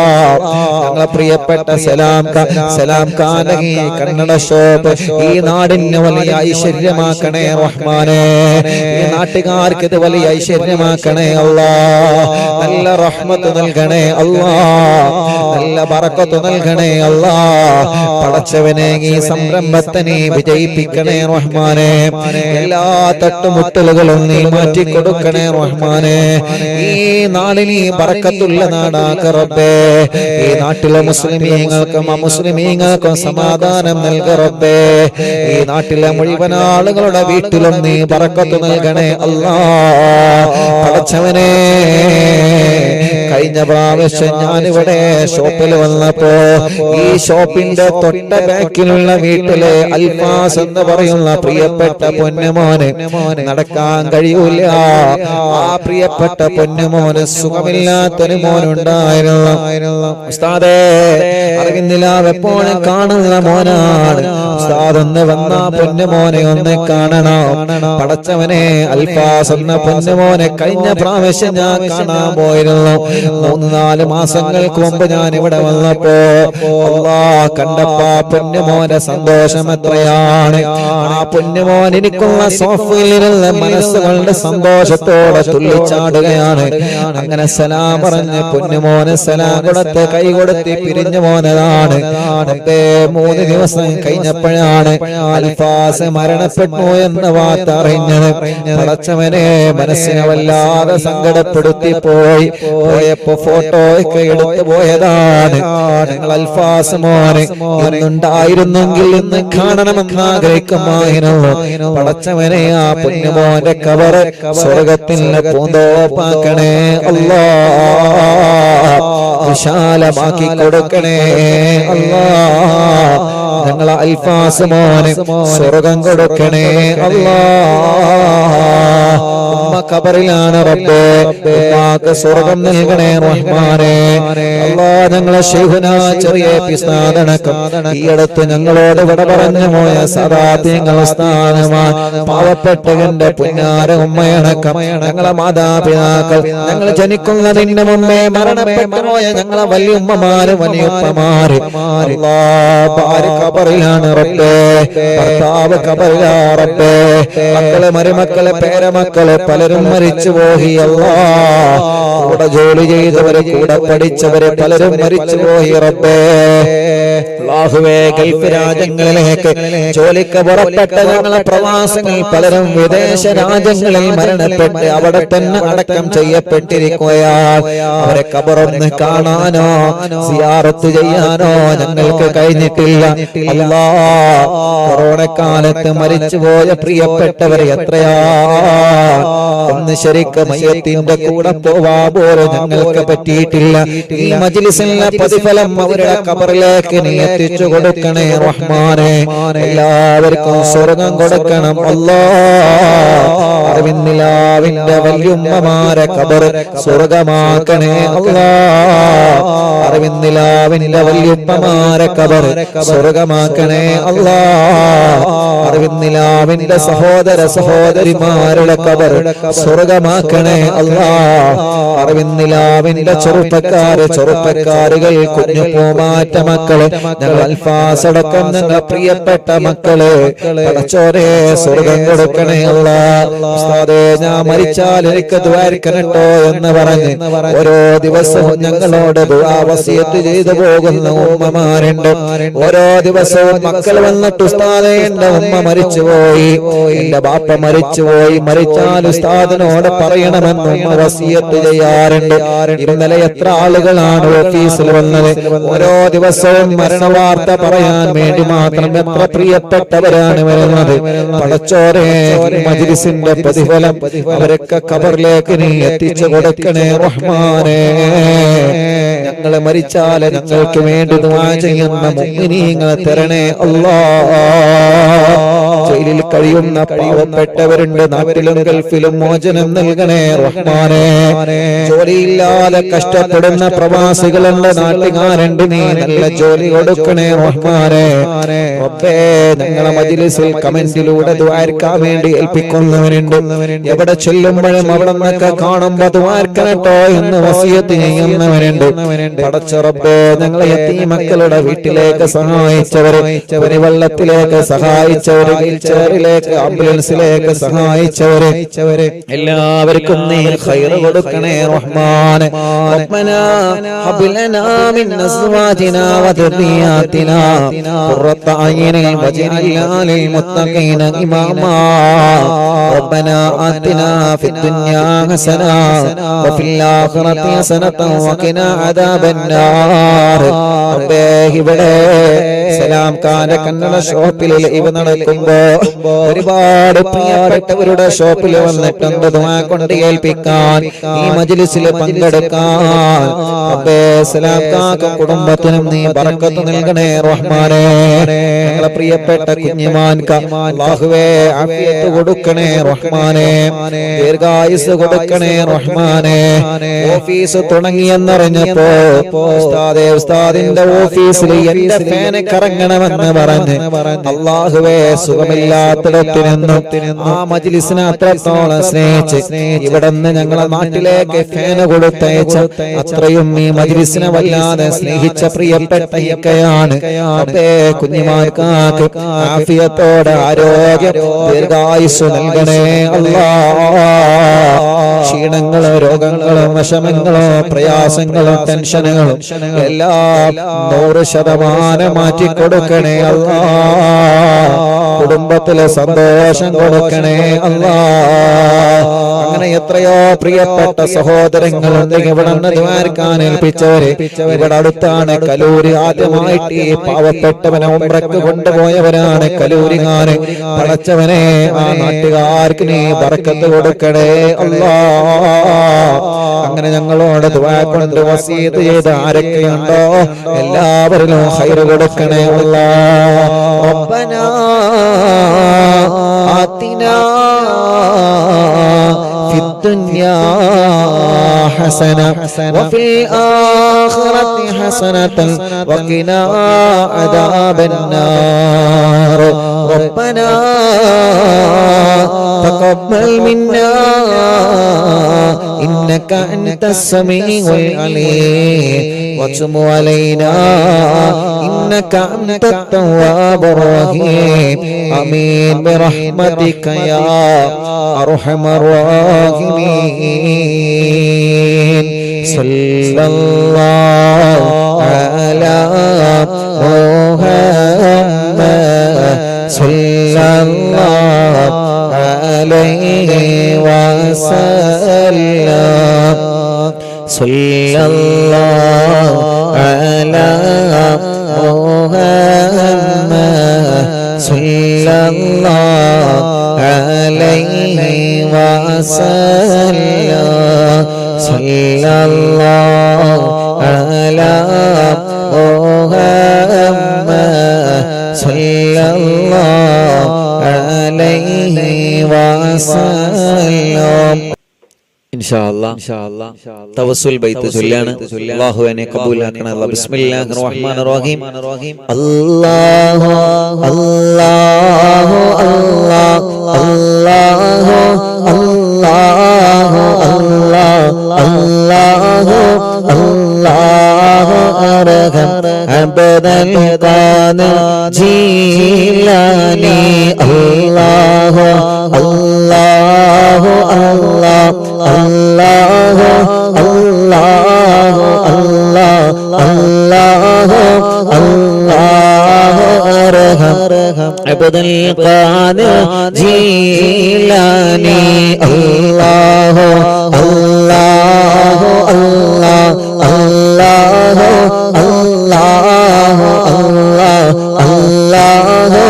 ഞങ്ങളെ പ്രിയപ്പെട്ട സലാം കാനകി കന്നഡ ഷോപ്പ് ഈ നാടിന് വലിയ ഐശ്വര്യമാക്കണേ റഹ്മാനെ. ഈ നാട്ടുകാർക്ക് ഇത് വലിയ ഐശ്വര്യമാക്കണേ അല്ലാ. നല്ല റഹ്മത്ത് നൽകണേ അല്ലാ. നല്ല ബറക്കത്ത് നൽകണേ അല്ലാ. പടച്ചവനെ ഈ സംരംഭത്തിനെ വിജയിപ്പിക്കണേ റഹ്മാനെ. എല്ലാ തട്ടുമുട്ടലുകളും നീ മാറ്റി കൊടുക്കണേ റഹ്മാനെ. ഈ നാടിന് ബറക്കത്തുള്ള നാടാക്ക റബ്ബേ. ഈ നാട്ടിലെ മുസ്ലിമീങ്ങൾക്കും അമുസ്ലിമീങ്ങൾക്കും സമാധാനം നൽക റബ്ബേ. ഈ നാട്ടിലെ മുഴുവൻ ആളുകളുടെ വീട്ടിലും നീ ബറക്കത്ത് നൽകണേ അല്ലാ. പടച്ചവനെ, കഴിഞ്ഞ പ്രാവശ്യം ഞാനിവിടെ ഷോപ്പിൽ വന്നപ്പോ ഈ ഷോപ്പിന്റെ തൊട്ട ബാക്കിലുള്ള വീട്ടിലെ അൽഫാസ് എന്ന് പറയുന്ന പ്രിയപ്പെട്ട പൊന്നുമോന് നടക്കാൻ കഴിയൂല. ആ പ്രിയപ്പെട്ട പൊന്നുമോന് സുഖമില്ലാത്തൊരു മോനുണ്ടായിരുന്നു. ഉസ്താദേ, അറിവിന്ദിലാവ് എപ്പോഴും കാണുന്ന മോനാണ്. ഉസ്താദ് ഒന്ന് വന്ന പൊന്നുമോനെ ഒന്ന് കാണണം. പടച്ചവനെ, അൽഫാസ് എന്ന പൊന്നുമോനെ കഴിഞ്ഞ പ്രാവശ്യം ഞാൻ കാണാൻ പോയിരുന്നു. 3-4 മാസങ്ങൾക്ക് മുമ്പ് ഞാൻ ഇവിടെ വന്നപ്പോ അല്ലാ കണ്ടപ്പോ പൊന്നുമോന്റെ സന്തോഷം എത്രയാണ്. ആ പൊന്നുമോൻ എനിക്കുള്ള സോഫയിലിരുന്ന് മനസ്സുകളുടെ സന്തോഷത്തോടെ തുള്ളിച്ചാടുകയാണ്. അങ്ങനെ സലാം പറഞ്ഞ് പൊന്നുമോന് സലാം കൊടുത്ത് കൈ കൊടുത്ത് പിരിഞ്ഞു പോന്നതാണ്. 3 ദിവസം കഴിഞ്ഞപ്പോഴാണ് അൽഫാസ് മരണപ്പെട്ടു എന്ന വാർത്ത അറിഞ്ഞത്. പടച്ചവനെ, മനസ്സിനെ വല്ലാതെ സങ്കടപ്പെടുത്തി പോയപ്പോ ഫോട്ടോ ഒക്കെ എടുത്തു പോയതാണ്. ഞങ്ങൾ അൽഫാസ് മോനെ ഒന്നുണ്ടായിരുന്നെങ്കിൽ ഇന്ന് കാണണമെന്ന് ആഗ്രഹിക്കുമായിരുന്നു. പടച്ചവനെ, ആ പൊന്നുമോന്റെ കബറ് സ്വർഗത്തിന്റെ പൂന്തോപ്പാക്കണേ അല്ലാ. വിശാലമാക്കി കൊടുക്കണേ അല്ലാ. ഞങ്ങളെ അൽഫാസ് മോനെ സ്വർഗം കൊടുക്കണേ അല്ലാ. ഉമ്മ ഖബറിലാണ് റബ്ബേ. ഉമ്മാക്ക് സ്വർഗം നൽകണേ റഹ്മാനെ. അല്ലാ, ഞങ്ങളെ ശൈഖുന ചെറിയ പിസ്താദനക്കം ഈ അടുത്ത് ഞങ്ങളോട് വിട പറഞ്ഞു പോയ സദാത്യങ്ങൾ സ്ഥാനമാണ്. പാവപ്പെട്ടവന്റെ പുന്നാര ഉമ്മയടക്കം ഞങ്ങളെ മാതാപിതാക്കൾ, ഞങ്ങൾ ജനിക്കുന്നതിന് മുമ്പേ മരണപ്പെട്ടു പോയ ഞങ്ങളെ വലിയുമ്മമാര് വലിയുപ്പമാര് അല്ലാ ഭാര്യ ഖബറിലാണ് റബ്ബേ. ഭർത്താവ് ഖബറിലാ റബ്ബേ. മക്കളെ മരുമക്കളെ പേരമക്കളെ പലരും മരിച്ചു പോയി അല്ലാ. കൂടെ ജോലി ചെയ്തവരെ കൂടെ പഠിച്ചവരെ പലരും മരിച്ചു പോയി റബ്ബേ. അല്ലാഹുവേ ഗൾഫ് രാജ്യങ്ങളിലേക്ക് ജോലിക്ക് പുറപ്പെട്ട ഞങ്ങളെ പ്രവാസികൾ പലരും വിദേശ രാജ്യങ്ങളിൽ മരണപ്പെട്ട് അവിടെ തന്നെ അടക്കം ചെയ്യപ്പെട്ടിരിക്കുകയാണ്. അവരെ ഖബറൊന്ന് കാണാനോ സിയാറത്ത് ചെയ്യാനോ ഞങ്ങൾക്ക് കഴിഞ്ഞിട്ടില്ല. അല്ലാഹ് കൊറോണ കാലത്ത് മരിച്ചുപോയ പ്രിയപ്പെട്ടവർ എത്രയാ, ഒന്ന് ശരിക്കും മയ്യത്തിന്റെ കൂടെ പോവാ പോലും ഞങ്ങൾക്ക് പറ്റിയിട്ടില്ല. ഈ മജ്ലിസിലെ പ്രതിഫലം അവരുടെ ഖബറിലേക്ക് നീ എത്തിച്ചു കൊടുക്കണേ റഹ്മാനെ. എല്ലാവർക്കും സ്വർഗം കൊടുക്കണം അല്ലാഹ്. അറിവിന്നിലാവിന്റെ വല്യുമ്മമാരെ ഖബർ സ്വർഗമാക്കണേ അല്ലാഹ്. അറിവിന്നിലാവിന്റെ വല്യുമ്മമാരെ ഖബർ സ്വർഗമാക്കണേ അല്ലാഹ്. അറിവിന്നിലാവിന്റെ സഹോദര സഹോദരിമാരുടെ ഖബർ സ്വർഗമാക്കണേ അല്ലാഹ്. അറിവിന്നിലാവിന്റെ ചെറുപ്പക്കാരുകൾ കുഞ്ഞു പൂമാറ്റ മക്കള് ഞങ്ങൾ അൽഫാസടക്കം ഞങ്ങൾ പ്രിയപ്പെട്ട മക്കള് പടച്ചോനെ സ്വർഗം കൊടുക്കണേ അല്ലാഹ്. ഉസ്താദേ ഞാൻ മരിച്ചാൽ എനിക്ക് ദ്വാരിക്കണട്ടോ എന്ന് പറഞ്ഞ് ഓരോ ദിവസവും ഞങ്ങളോട് ദുആ വസിയത്ത് ചെയ്തു പോകുന്ന ഉമ്മമാരുണ്ട്. ഓരോ ദിവസവും മക്കൾ വന്നിട്ട് ഉസ്താദേ എന്റെ ഉമ്മ മരിച്ചുപോയി, എന്റെ ബാപ്പ മരിച്ചുപോയി, മരിച്ചാൽ ഉസ്താദിനോട് പറയണമെന്ന് ഉമ്മ വസിയത്ത് ചെയ്യാറുണ്ട്. ഇന്നലെ എത്ര ആളുകളാണ് ഓഫീസിൽ വന്നത്. ഓരോ ദിവസവും മരണവാർത്ത പറയാൻ വേണ്ടി മാത്രം എത്ര പ്രിയപ്പെട്ടവരാണ് വരുന്നത്. പടച്ചോനെ മജ്ലിസിന്റെ പ്രതിഫലം അവരൊക്കെ ഖബറിലേക്ക് നീ എത്തിച്ചു കൊടുക്കണേ റഹ്മാനേ. ഞങ്ങളെ മരിച്ചാൽ ഞങ്ങൾക്ക് വേണ്ടി ദുആ ചെയ്യുന്ന മുഅ്മിനീങ്ങളെ തരണേ അല്ലാഹ്. ജയിലിൽ കഴിയുന്ന പാവപ്പെട്ടവരുണ്ട്, നാട്ടിലും ഗൾഫിലും മോചനം നൽകണേ റഹ്മാനേ. ജോലിയില്ലാതെ കഷ്ടപ്പെടുന്ന പ്രവാസികളുണ്ട്, നാട്ടുകാരുണ്ട്, നീ നല്ല ജോലി കൊടുക്കണേ റഹ്മാനേ. റബ്ബേ ഞങ്ങളെ മജ്ലിസിൽ കമന്റിലൂടെ ദുആർക്കാൻ വേണ്ടി ഏൽപ്പിക്കുന്നവരുണ്ട്. എവിടെ ചെല്ലുമ്പോഴും അവിടെ നിന്നൊക്കെ കാണുമ്പോ ദുആർക്കണട്ടോ എന്ന് വസിയത്ത് ചെയ്യുന്നവരുണ്ട്. പടച്ച റബ്ബേ ഞങ്ങളെ യതീമക്കളുടെ വീട്ടിലേക്ക് സഹായിച്ചവരെ, വെള്ളത്തിലേക്ക് സഹായിച്ചവരെ, വീൽചെയറിലേക്ക് ആംബുലൻസിലേക്ക് സഹായിച്ചവരെ എല്ലാവർക്കും നീ ഖൈർ കൊടുക്കണേ റഹ്മാനേ. റബ്ബനാ ഹബ് ലനാ മിൻ അസ്വാജിനാ വദുരിയാതിനാ ഖുർറത അയ്യുനിൻ വജ്അൽനാ ലിൽ മുത്തഖീന ഇമാമാ. റബ്ബനാ ആതിനാ ഫിദ് ദുനിയാ ഹസന വഫിൽ ആഖിറതി ഹസനത വഖിനാ അദാബന്നാർ. റബ്ബേ ഇവിടെ സലാം ഖാന കന്നഡ ഷോപ്പിൽ ഇവ നടക്കുമ്പോ ഒരുപാട് പ്രിയപ്പെട്ടവരുടെ ഷോപ്പിൽ വന്നിട്ടുണ്ട് ദുആ കൊണ്ട് ഏൽപ്പിക്കാൻ, ഈ മജ്ലിസിൽ പങ്കെടുക്കാൻ. റബ്ബേ സലാം ഖാക്കും കുടുംബത്തിനും നീ ബറക്കത്ത് നൽകണേ റഹ്മാനേ. ഞങ്ങളെ പ്രിയപ്പെട്ട കുഞ്ഞിമാൻക അല്ലാഹുവേ ആഫിയത്ത് കൊടുക്കണേ റഹ്മാനേ, ദീർഘായുസ് കൊടുക്കണേ റഹ്മാനേ. ഓഫീസ് തുടങ്ങിയെന്നറിഞ്ഞപ്പോ ഉസ്താദിന്റെ ഓഫീസിൽ എന്റെ ഫാന് കറങ്ങണമെന്ന് പറഞ്ഞ് അല്ലാഹുവേ സുഖമില്ലാത്തിടത്തു നിന്നും ആ മജ്ലിസിനെ അത്രത്തോളം സ്നേഹിച്ച് ഇവിടുന്ന് ഞങ്ങളെ നാട്ടിലേക്ക് ഫാന് കൊടുത്തയച്ച അത്രയും ഈ മജ്ലിസിനെ വല്ലാതെ സ്നേഹിച്ച പ്രിയപ്പെട്ട ഇക്കയാണ്. റബ്ബേ കുഞ്ഞിമാർക്കാക്ക് ആഫിയത്തോടെ ആരോഗ്യം ദീർഘായുസ് നൽകണേ അല്ലാഹ്. ക്ഷീണങ്ങളോ രോഗങ്ങളോ വിഷമങ്ങളോ പ്രയാസങ്ങളോ ടെൻഷനുകളും എല്ലാം 100% മാറ്റിക്കൊടുക്കണേ അല്ലാഹ്. കുടുംബത്തിലെ സന്തോഷം കൊടുക്കണേ അല്ലാഹ്. അങ്ങനെ എത്രയോ പ്രിയപ്പെട്ട സഹോദരങ്ങളുണ്ട് ഇവിടെ നിന്ന് ദ്വാരക്കാൻ ഏൽപ്പിച്ചവരെ. ഇവിടെ അടുത്താണ് കലൂര്. ആദ്യമായിട്ട് ഈ പാവപ്പെട്ടവനെ ഉംറക്ക് കൊണ്ടുപോയവരാണ് കലൂരുകാര്. പടച്ചവനെ ആ നാട്ടുകാർക്ക് നീ ബറക്കത്ത് കൊടുക്കണേ അല്ലാഹ്. അങ്ങനെ ഞങ്ങളോട് ദുആ കൊണ്ട് വസീയത്ത് ചെയ്ത് ആരൊക്കെയുണ്ടോ എല്ലാവരിലും ഖൈർ കൊടുക്കണേ അല്ലാഹ്. റബ്ബനാ ആതിനാ ഫിദ് ദുനിയാ ഹസന വഫിൽ ആഖിറതി ഹസനതൻ വഖിനാ അദാബന്നാർ. റബ്ബനാ തഖബ്ബൽ മിന്നാ إنك أنت السميع العليم وتب علينا إنك أنت التواب الرحيم آمين برحمتك يا أرحم الراحمين صلى الله على محمد صلى الله عليه وسلم صلى الله على محمد صلى الله عليه وسلم صلى الله على محمد صلى الله عليه وسلم ഇൻഷാഅല്ലാഹ് തവസ്സുൽ ബൈത്ത് ചൊല്ലാണ്. അല്ലാഹു എന്നെ കബൂലാക്കണേ. ബിസ്മില്ലാഹിർ റഹ്മാനിർ റഹീം. അല്ലാഹു അല്ലാഹു അല്ലാഹു അല്ലാഹു അല്ലാഹു അല്ലാഹു അല്ലാഹു അർഹം അബദൽ ഖാദിർ ജീലാനി അല്ലാഹു അല്ലാഹു അല്ലാഹു അല്ലാഹു അല്ലാഹു അല്ലാഹു അല്ലാഹു അർഹം അബ്ദുൽ ഖാദിർ ജീലാനി അല്ലാഹു അല്ലാഹു അല്ലാഹു അല്ലാഹു അല്ലാഹു അല്ലാഹു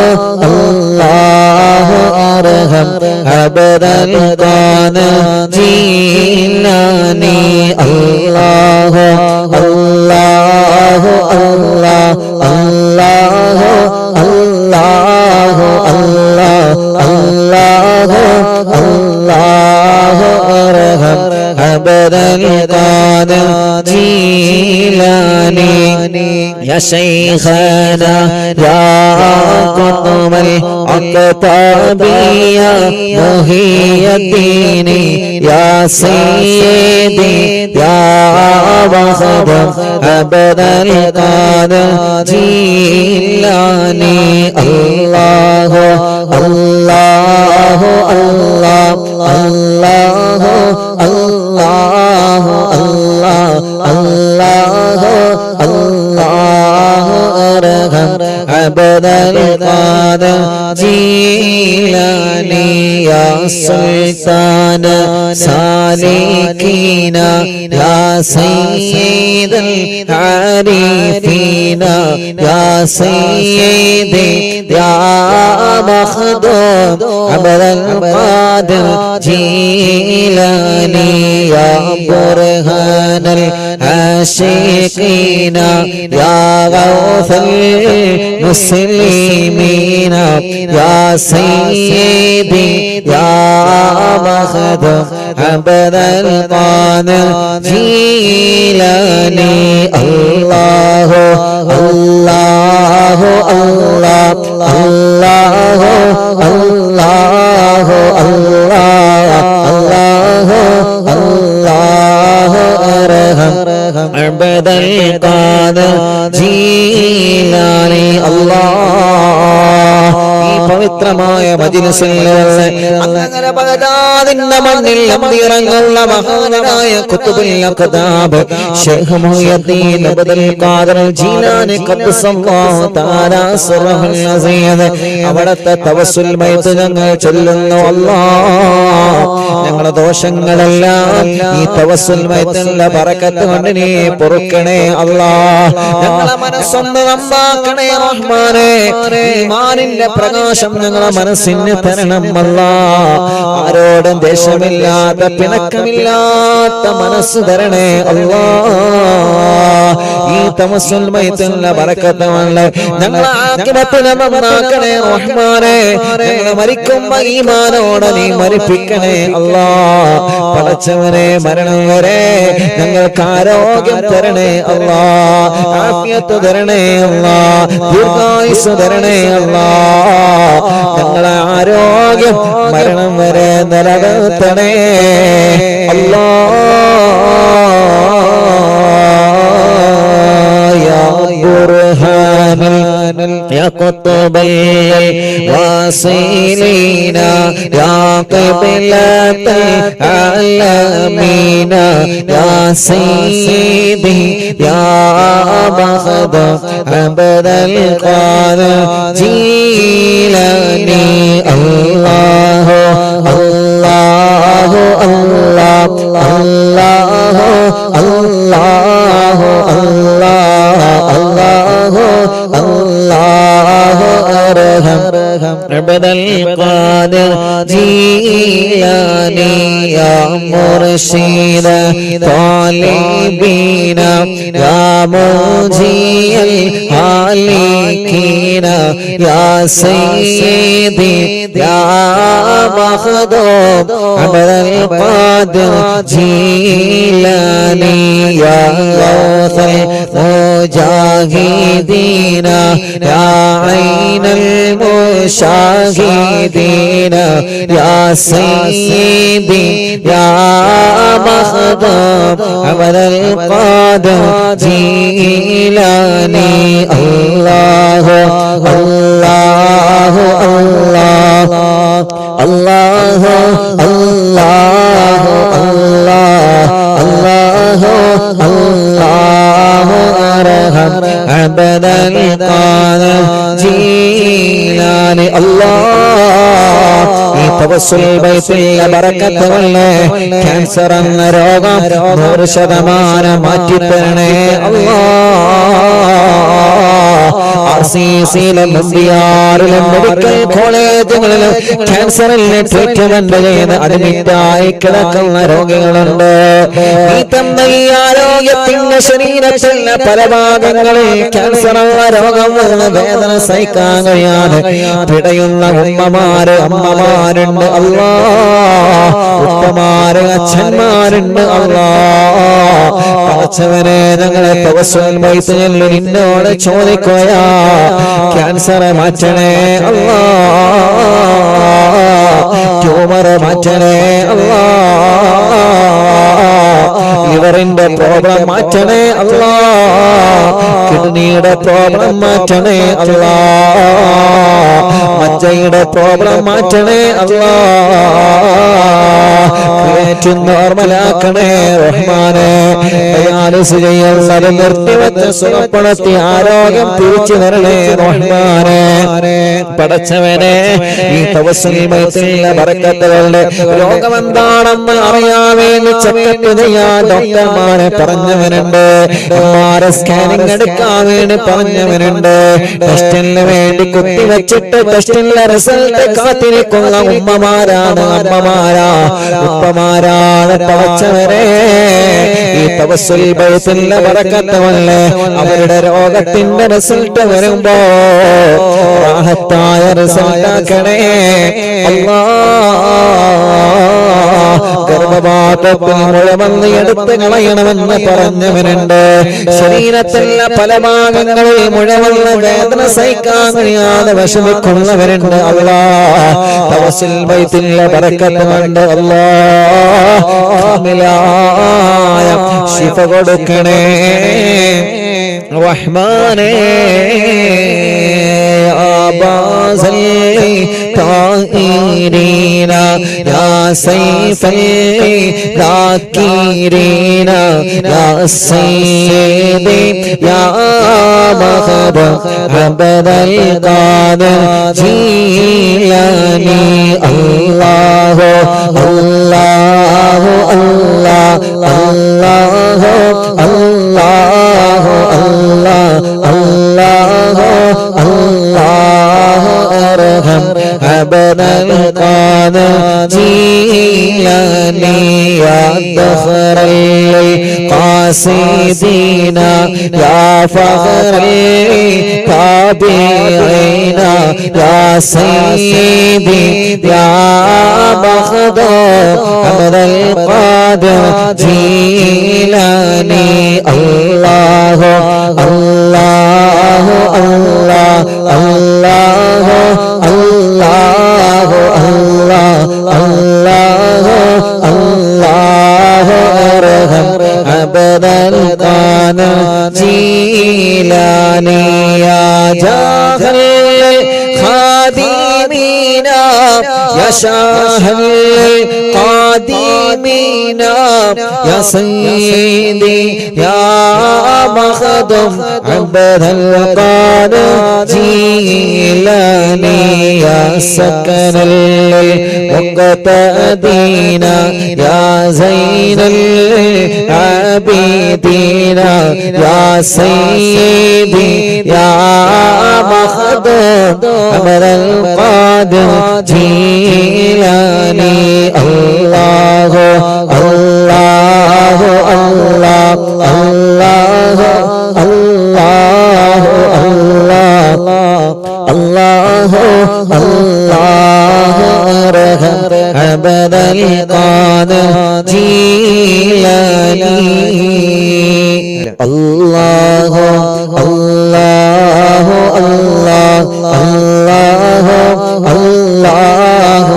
അല്ലാഹു അർഹം അബ്ദുൽ ഖാദിർ ജീലാനി അല്ലാഹു അല്ലാഹു അല്ലാഹു അല്ലാഹു അല്ലാഹു അല്ലാഹു അല്ലാഹു അർഹം അബ്ദുൽ ഖാദിർ ജീലാനി യാ ശൈഖനാ യാ ഖുത്ബൽ അഖ്താബിയ മുഹിയദ്ദീനി യാ സയ്യിദി യാ വഖദം അബ്ദുൽ ഖാദിർ ജീലാനി അല്ലാഹു അല്ലാഹു അല്ലാഹു അല്ലാഹു അല്ലാഹു അല്ലാഹു അല്ലാഹു അർഹം അബ്ദുൽ ഖാദിർ ജീലാനി യാ സുൽത്താന സാലികീന യാ സയ്യിദൽ ആരിഫീന യാ സയ്യിദി യാ മഖ്ദൂം അബ്ദുൽ ഖാദിർ ജീലാനി യാ ബുർഹാനൽ ആശിഖീന യാ ഗൗസൽ മുസ്ലിമീന യാ സയ്യിദി യാ മഖ്ദൂം അബ്ദുൽ ഖാദിർ ജീലാനി അല്ലാഹു അല്ലാഹു അല്ലാഹു അല്ലാഹു അല്ലാഹു അല്ലാഹു അർഹം അബ്ദുൽ ഖാദിർ ജീലാനി അല്ലാഹ്. ഈ പവിത്രമായ മജ്‌ലിസിൽ അങ്ങനെ ബഗ്ദാദിന്റെ മണ്ണിൽ അന്തിറങ്ങുന്ന മഹാനായ ഖുത്ബുൽ അഖ്താബ് ശൈഖ് മുഹയ്യിദ്ദീൻ അബ്ദുൽ ഖാദിർ ജീലാനി ഖദ്ദസല്ലാഹു തആല സിർറഹുൽ അസീദ് അവിടുത്തെ തവസ്സുൽ ബൈത്ത് ഞങ്ങൾ ചൊല്ലുന്നു. അല്ലാഹ് ഞങ്ങളുടെ ദോഷങ്ങളെല്ലാം ഈ തവസ്സുൽ ബൈത്തിന്റെ ബറക്കത്ത് കൊണ്ട് നീ പൊറുക്കണേ അല്ലാഹ്. ഞങ്ങളുടെ മനസ്സൊന്ന് നന്നാക്കണേ റഹ്മാനേ. ഈമാനിന്റെ പ്രകാശം ഞങ്ങളുടെ മനസ്സിന് തരണം അല്ലാഹ്. ആരോടും ദേഷ്യമില്ലാത്ത പിണക്കമില്ലാത്ത മനസ്സ് തരണേ അല്ലാഹ്. ഈ തവസ്സുൽ ബൈത്തിന്റെ ബറക്കത്ത് കൊണ്ട് ഞങ്ങളെ ആഖിറത്തിനെ നന്നാക്കണേ റഹ്മാനേ. ഞങ്ങൾ മരിക്കുമ്പോ ഈമാനോടെ നീ മരിപ്പിക്കണേ അല്ലാഹ്. പടച്ചവനെ മരണം വരെ ഞങ്ങൾക്ക് ആരോഗ്യം തരണേ അല്ലാഹ്. ആഫിയത്ത് തരണേ അല്ലാഹ്. ദീർഘായുസ്സ് തരണേ അല്ലാഹ്. ഞങ്ങളെ ആരോഗ്യം മരണം വരെ നിലനിർത്തണേ അല്ലാഹ്. യാ ബുർഹാനൽ യാ ഖുത്ബ قطب الواصلين يا قبلة العالمين يا سيدي يا بخت عبد القادر جيلاني الله الله الله الله الله الله الله أرحم عبد القادر جيلاني يا مرشد طالبين يا منجي الهالكين يا سيدي يا مخدوم عبد القادر جيلاني يا غوث المجاهدين يا عين المشاهدين يا سيدي يا مخدوم عبد القادر جيلاني الله الله الله الله الله الله الله أرحم عبد القادر جيلاني الله തവസ്സുൽ ബൈത്തുൽ ബറക്കത്ത് വല്ലേ ക്യാൻസർ എന്ന രോഗം 100% മാറ്റിത്തരണേ RCCയിലും MBRയിലും മെഡിക്കൽ കോളേജുകളിലും ക്യാൻസറിന് ട്രീറ്റ്മെന്റ് ചെയ്ത് അഡ്മിറ്റായി കിടക്കുന്ന രോഗികളുണ്ട്. ഈ തന്ന ഈ ആരോഗ്യത്തിന്റെ ശരീരത്തിലെ പല ഭാഗങ്ങളിൽ ക്യാൻസർ എന്ന രോഗം വന്ന വേദന സഹിക്കാൻ കഴിയാതെ പിടയുന്ന ഉമ്മമാര് അമ്മമാരുണ്ട് അല്ലാ, ഉപ്പമാര് അച്ഛന്മാരുണ്ട് അല്ലാ. പടച്ചവനെ ഞങ്ങളെ തവസ്സുൽ ബൈത്തിൽ നിന്നോട് ചോദിക്കുകയാ, ക്യാൻസർ മാറ്റണേ അല്ലാ, ട്യൂമർ മാറ്റണേ അല്ലാ, ലിവറിന്റെ പ്രോബ്ലം മാറ്റണേ അല്ലാ, കിഡ്നിയുടെ പ്രോബ്ലം മാറ്റണേ അല്ലാ, മജ്ജയുടെ പ്രോബ്ലം മാറ്റണേ അല്ലാ, ക്രിയേറ്റിൻ നോർമലാക്കണേ റഹ്മാനേ. ഡയാലിസിസ് ചെയ്യുന്നത് നിർത്തിവെച്ച് സുഖപ്പെടുത്തി ആരോഗ്യം തിരിച്ചു തരണേ റഹ്മാനേ. പടച്ചവനെ, ഈ തവസ്സുൽ ബൈത്തുൽ ബറക്കത്തുകളുടെ രോഗമെന്താണെന്ന് അറിയാൻ വേണ്ടി ചെക്കപ്പ് ചെയ്യാൻ ഡോക്ടർമാരെ പറഞ്ഞവനുണ്ട്, സ്കാനിങ് എടുക്കാൻ വേണ്ടി പറഞ്ഞവനുണ്ട്, ടെസ്റ്റിന് വേണ്ടി കുത്തിവെച്ചിട്ട് ടെസ്റ്റിന്റെ റിസൾട്ട് കാത്തിരിക്കുന്ന ഉമ്മമാരാണ്, അമ്മമാരാ, ഉപ്പമാരാണ്. പടച്ചവരെ, ഈ തവസ്സുൽ ബൈത്തുൽ ബറക്കത്തുവല്ലേ അവരുടെ രോഗത്തിന്റെ റിസൾട്ട് വരുമ്പോ റാഹത്തായ റിസൾട്ട് ആക്കണേ അല്ലാ. ഗർഭപാത്രത്തിൽ മുഴവന്ന് എടുത്ത് കളയണമെന്ന് പറഞ്ഞവനുണ്ട്, ശരീരത്തിലെ പല ഭാഗങ്ങളിൽ മുഴവന്ന് വേദന സഹിക്കാൻ കഴിയാതെ വിഷമിക്കുന്നവരുണ്ട് അല്ലാ. തവസ്സുൽ ബൈത്തുൽ ബറക്കത്ത് കൊണ്ട് അല്ലാ കാമിലായ ശിഫ കൊടുക്കണേ റഹ്മാനേ. طائرين يا سيف الذاكرين يا سيدي يا مخد عبد القادر جيلاني الله الله الله الله الله الله الله الله أرحم عبد القادر جيلاني يا دخر القاصدين يا فخر التابعين يا سيدي يا مخدوم عبد القادر جيلاني الله الله الله الله الله الله الله الله أرحم عبد القادر جيلاني يا جاهل شاه القادمين يا سيدي يا مخدوم عبد القادر جيلاني يا سكن المقتدين يا زين العابدين يا سيدي يا مخدوم عبد القادر جيلاني الله الله الله الله الله الله الله ارحم عبد القادر جيلاني الله الله الله الله الله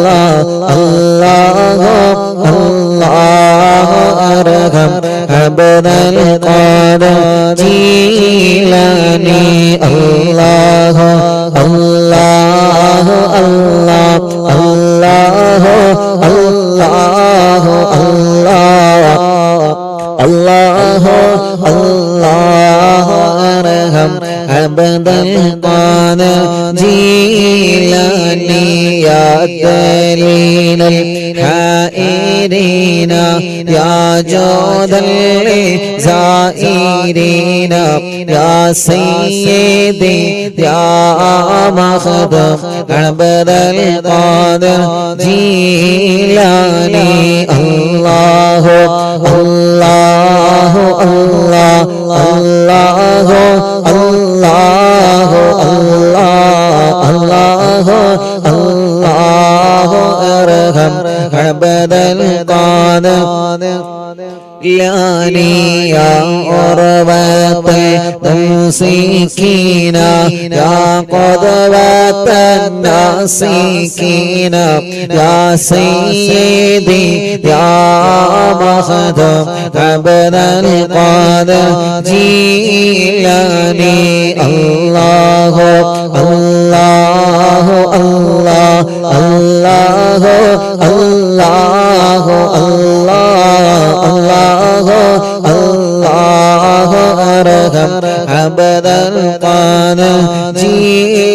الله الله ارحم عبد القادر جيلاني الله الله الله الله الله الله الله ارحم عبد القادر جيلاني يا دليل الحائرين يا جود الزائرين يا سيدي يا مخدوم عبد القادر جيلاني الله الله الله الله الله الله الله ارحم عبد القادر جيلاني يا عروة الممسكين يا قدوة الناسكين يا سيدي يا مخدوم عبد القادر جيلاني الله الله الله الله الله الله الله ارحم عبد القادر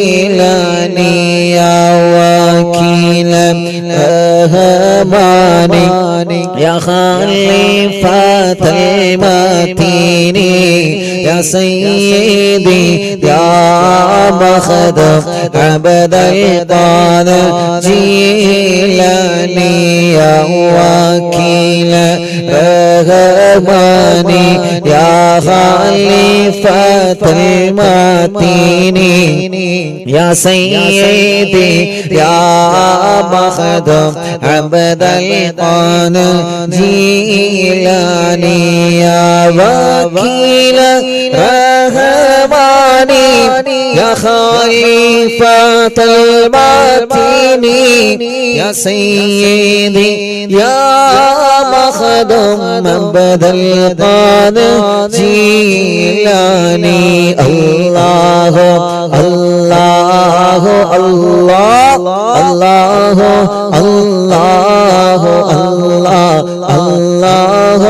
جيلاني يا وكيل الرحمن يا خليفة المتين يا سيدي يا مخدوم عبد القادر جيلاني يا وكيل الرحمن يا خليفة المتين يا سيدي يا مخدوم عبد القادر جيلاني يا وكيل الرحمن يا خليفة المتين يا سيدي يا مخدوم عبد القادر جيلاني الله الله الله الله الله الله الله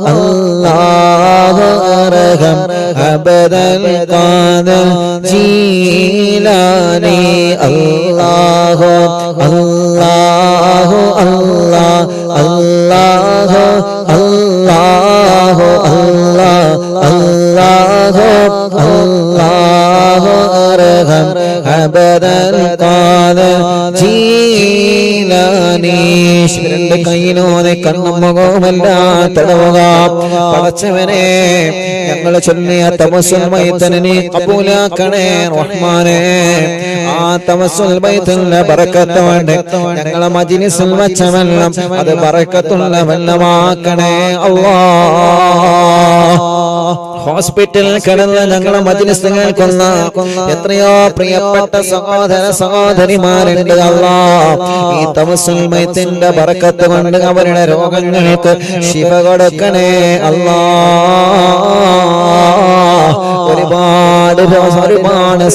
الله ارحم عبد القادر جيلاني الله الله الله الله الله الله الله ارحم عبد القادر جيلاني രണ്ട് കൈയിലൂടെ കണ്ണും മുഖവുമെല്ലാം തടവുക. പടച്ചവനെ ഞങ്ങൾ ചൊല്ലിയ തവസ്സുൽ ബൈത്തിനെ നീ കബൂലാക്കണേ റഹ്മാനേ. ആ തവസ്സുൽ ബൈത്തിന്റെ ബറക്കത്ത് കൊണ്ട് ഞങ്ങളെ മജ്ലിസിൽ വച്ച വെള്ളം അത് ബറക്കത്തുള്ള വെള്ളമാക്കണേ അല്ലാഹ്. ഹോസ്പിറ്റലിൽ കിടന്ന് ഞങ്ങളെ മജ്ലിസ് കേൾക്കുന്ന എത്രയോ പ്രിയപ്പെട്ട സഹോദര സഹോദരിമാരുണ്ട് അല്ലാഹ്. ഈ തവസ്സുൽ ബൈത്തിന്റെ ബറക്കത്ത് കൊണ്ട് അവരുടെ രോഗങ്ങൾക്ക് ശിഫ കൊടുക്കണേ അല്ലാഹ്. ഒരുപാട്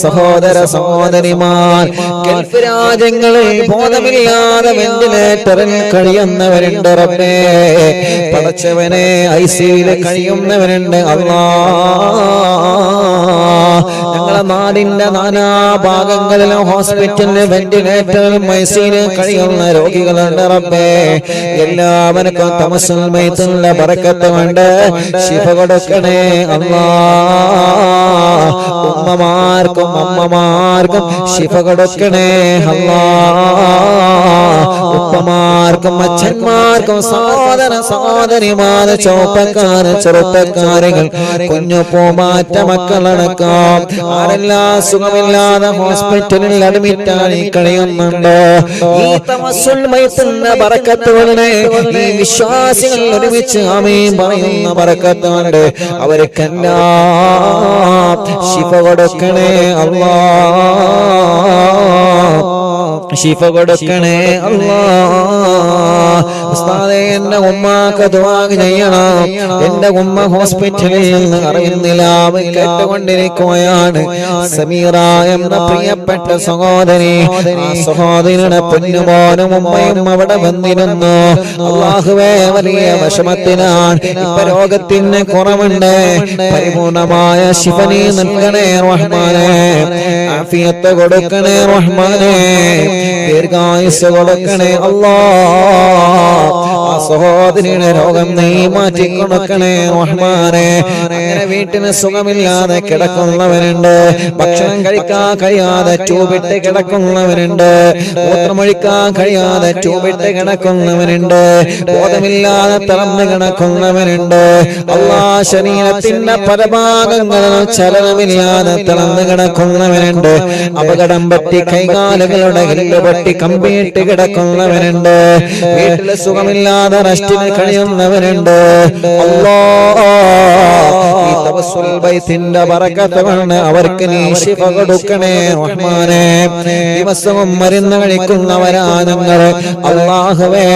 സഹോദര സഹോദരിമാർ ഗൾഫ് രാജ്യങ്ങളിൽ ബോധമില്ലാതെ വെന്റിലേറ്ററിൽ കഴിയുന്നവരുണ്ട് റബ്ബേ. പടച്ചവനെ ഐസിയുവിൽ കഴിയുന്നവരുണ്ട് ഞങ്ങളെ നാടിന്റെ നാനാഭാഗങ്ങളിലും ഹോസ്പിറ്റലിൽ വെന്റിലേറ്ററിൽ ഐസിയുവിൽ കഴിയുന്ന രോഗികളുണ്ട് റബ്ബേ. എല്ലാവർക്കും തമസ്സുൽ മൈത്തുള്ള ബറക്കത്ത് കൊണ്ട് ശിഫ കൊടുക്കണേ അല്ലാഹ്. ഉമ്മമാർക്കും അമ്മമാർക്കും ശിഫ കൊടുക്കണേ അല്ലാഹ്. ഉപ്പമാർക്കും അച്ഛന്മാർക്കും സഹോദര സഹോദരിമാര് ചെറുപ്പക്കാര് ചെറുപ്പക്കാരികൾ കുഞ്ഞു പൂമാറ്റ മക്കളടക്കം ആരെല്ലാം സുഖമില്ലാതെ ഹോസ്പിറ്റലിൽ അഡ്മിറ്റായി കഴിയുന്നുണ്ട്. ഈ തമസ്സുൽ മൈത്തുള്ള ബറക്കത്തുകളെ ഈ വിശ്വാസികൾ ഒരുമിച്ച് ആമീൻ പറയുന്ന ബറക്കത്തുണ്ട്. അവർക്കെല്ലാം ശിഫ കൊടുക്കണേ അല്ലാഹ്. ശിഫ കൊടുക്കണേ അല്ലാഹ്. ഉസ്താദേ എന്റെ ഉമ്മാക്ക് ദുആ ചെയ്യണം. എന്റെ ഉമ്മ ഹോസ്പിറ്റലിൽ നിന്ന് അറിയുന്നില്ല കേട്ടുകൊണ്ടിരിക്കുകയാണ്. സമീറ എന്ന പ്രിയപ്പെട്ട സഹോദരി, ആ സഹോദരിയുടെ പൊന്നുമോനും ഉമ്മയും അവിടെ വന്നിരുന്നു. അല്ലാഹുവേ വലിയ വിഷമത്തിനാണ്. ഇപ്പൊ രോഗത്തിന് കുറവുണ്ട്. പരിപൂർണമായ ശിഫ നീ നൽകണേ റഹ്മാനേ. ആഫിയത്ത് കൊടുക്കണേ റഹ്മാനേ. ദീർഘായുസ്സ് കൊടുക്കണേ അല്ലാഹ്. ആ സഹോദരിയുടെ രോഗം നീ മാറ്റി കൊടുക്കണേ റഹ്മാനേ. അങ്ങനെ വീട്ടിന് സുഖമില്ലാതെ കിടക്കുന്നവരുണ്ട്. ഭക്ഷണം കഴിക്കാൻ കഴിയാതെ ട്യൂബിട്ട് കിടക്കുന്നവരുണ്ട്. മൂത്രമൊഴിക്കാൻ കഴിയാതെ ട്യൂബിട്ട് കിടക്കുന്നവരുണ്ട്. ബോധമില്ലാതെ തളർന്ന് കിടക്കുന്നവരുണ്ട്. അല്ലാഹ് ശരീരത്തിന്റെ പല ഭാഗങ്ങളിലും ചലനമില്ലാതെ തളർന്ന് കിടക്കുന്നവരുണ്ട്. അപകടം പറ്റി കൈകാലുകളുടെ പൊട്ടി കമ്പിയിട്ട് കിടക്കുന്നവരുണ്ട്. വീട്ടില് സുഖമില്ലാതെ റെസ്റ്റിന് കഴിയുന്നവരുണ്ട്. അല്ലാഹ് ഈ തവസ്സുൽ ബൈത്തിന്റെ ബറക്കത്ത് കൊണ്ട് അവർക്ക് നീ ശിഫ കൊടുക്കണേ റഹ്മാനേ. ദിവസവും മരുന്ന് കഴിക്കുന്നവരാ ഞങ്ങൾ. അല്ലാഹുവേ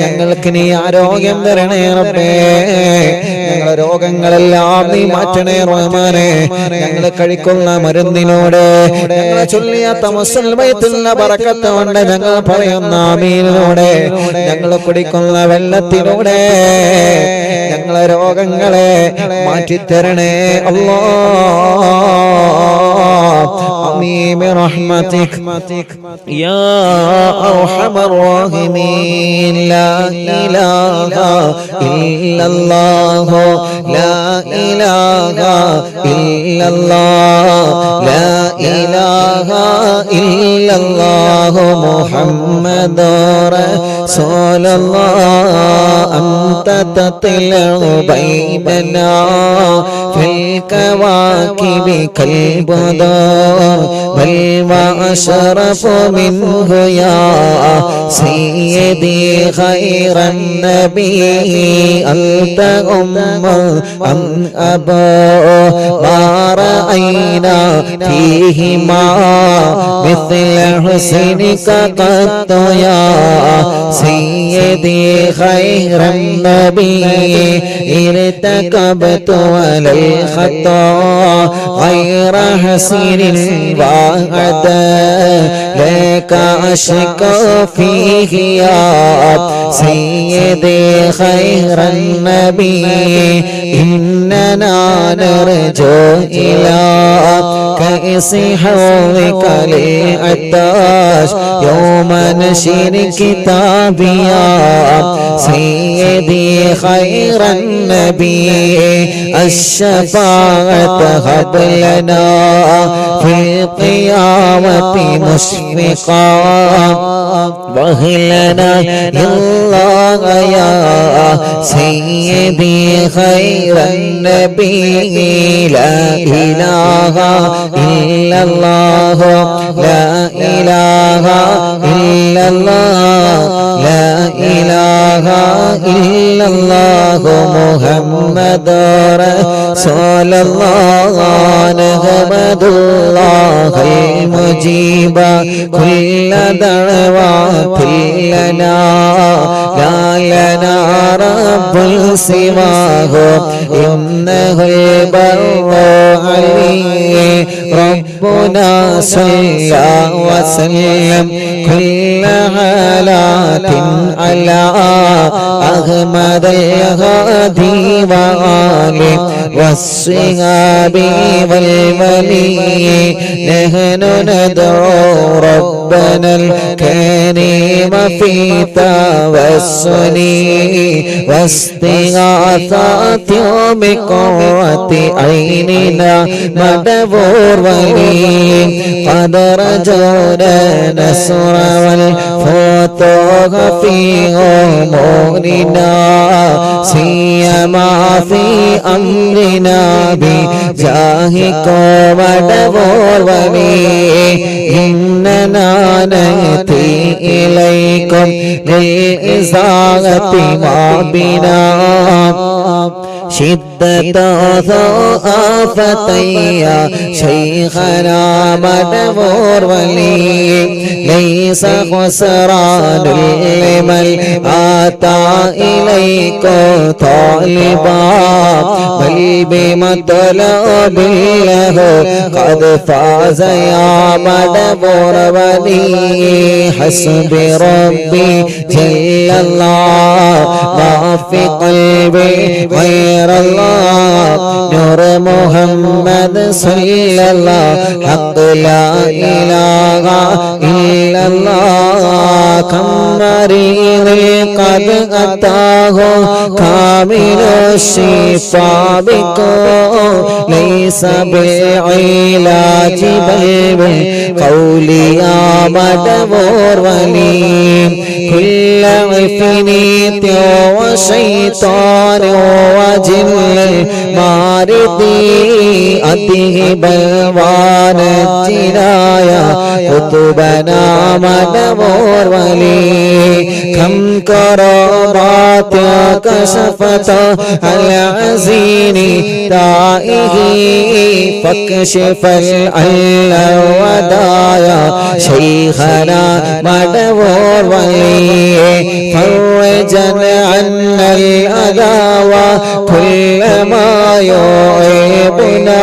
ഞങ്ങൾക്ക് നീ ആരോഗ്യം തരണേ റബ്ബേ. ഞങ്ങളുടെ രോഗങ്ങളെല്ലാം നീ മാറ്റണേ റഹ്മാനേ. ഞങ്ങൾ കഴിക്കുന്ന മരുന്നിലൂടെ ഞങ്ങൾ ചൊല്ലിയ തമസ്സുൽ ബൈത്തുള്ള ബറക്കത്ത് കൊണ്ട് ഞങ്ങൾ പറയുന്ന ആമീനിലൂടെ ഞങ്ങൾ കുടിക്കുന്ന വെള്ളത്തിലൂടെ ഞങ്ങളെ രോഗങ്ങളെ മാറ്റിത്തരണേ അല്ലാഹ്. ആമീൻ ബിറഹ്മതിക യാ അർഹമർ റഹീമീൻ. ലാ ഇലാഹ ഇല്ലല്ലാഹു ലാ ഇലാഹ ഇല്ലല്ലാഹ് ലാ ഇലാഹ ഇല്ലല്ലാഹു മുഹമ്മദുർ റസൂലുള്ളാഹ്. അൻത തത്ലഉ ബൈനനാ ഫിൽ കവാകിബി കൽബദർ വൽ വഅശറഫു മിൻഹു യാ സയ്യിദി ഖൈറൻ നബി. അൻത ഉമ്മു അൻ അബൂ മാ റഅയ്നാ ഫീഹിമാ مثل حسنك قط يا سيدي خير النبي. ارتكبت على الخطا غير حسن وعد لك أشكو فيه يا سيدي خير النبي. إننا نرجو إلى كأس حوضك للعطاش يوم نشر كتابي يا سيدي خير النبي. الشفاعة هب لنا في القيامة مشفقا وهلنا الله يا سيدي خير النبي. لا إله إلا الله لا إله إلا الله لا إله إلا الله محمد رسول الله. نحمد الله المجيب كل دعوات لنا لا لنا رب رب سواه إنه البر عليه ربنا صلى وسلم كل حالات على أحمد الهادي وآله والصحاب والولي نحن ندعو ربنا الكريم في توسل واستغاثات بقرة عيننا مدبور ولي قد رجونا نصر والفتوح في أمورنا سيما في أمرنا بجاهك مدبور ولي إننا نأتي إليكم للإزاغة ما بنا شدة آفتي يا شيخنا مدبور ولي ليس خسران لمن آتى إليك طالبا بل بمطلب له قد فاز يا مدبور ولي حسبي ربي جل الله ما في قلبي غير الله نور محمد صلى الله حق لا إله إلا الله كم مريض قد أتاه كامل الشفاء بكم ليس بالعلاج بل بالقول يا مدبور ولي كل عفريت وشيطان وجن ماردي أته بلوان الجنايا قطبنا مدبور ولي كم كرامات كشفت العزين تائه فاكشف العل ودايا شيخنا مدبور ولي فرجا عنا الأذى وكل ما يعيبنا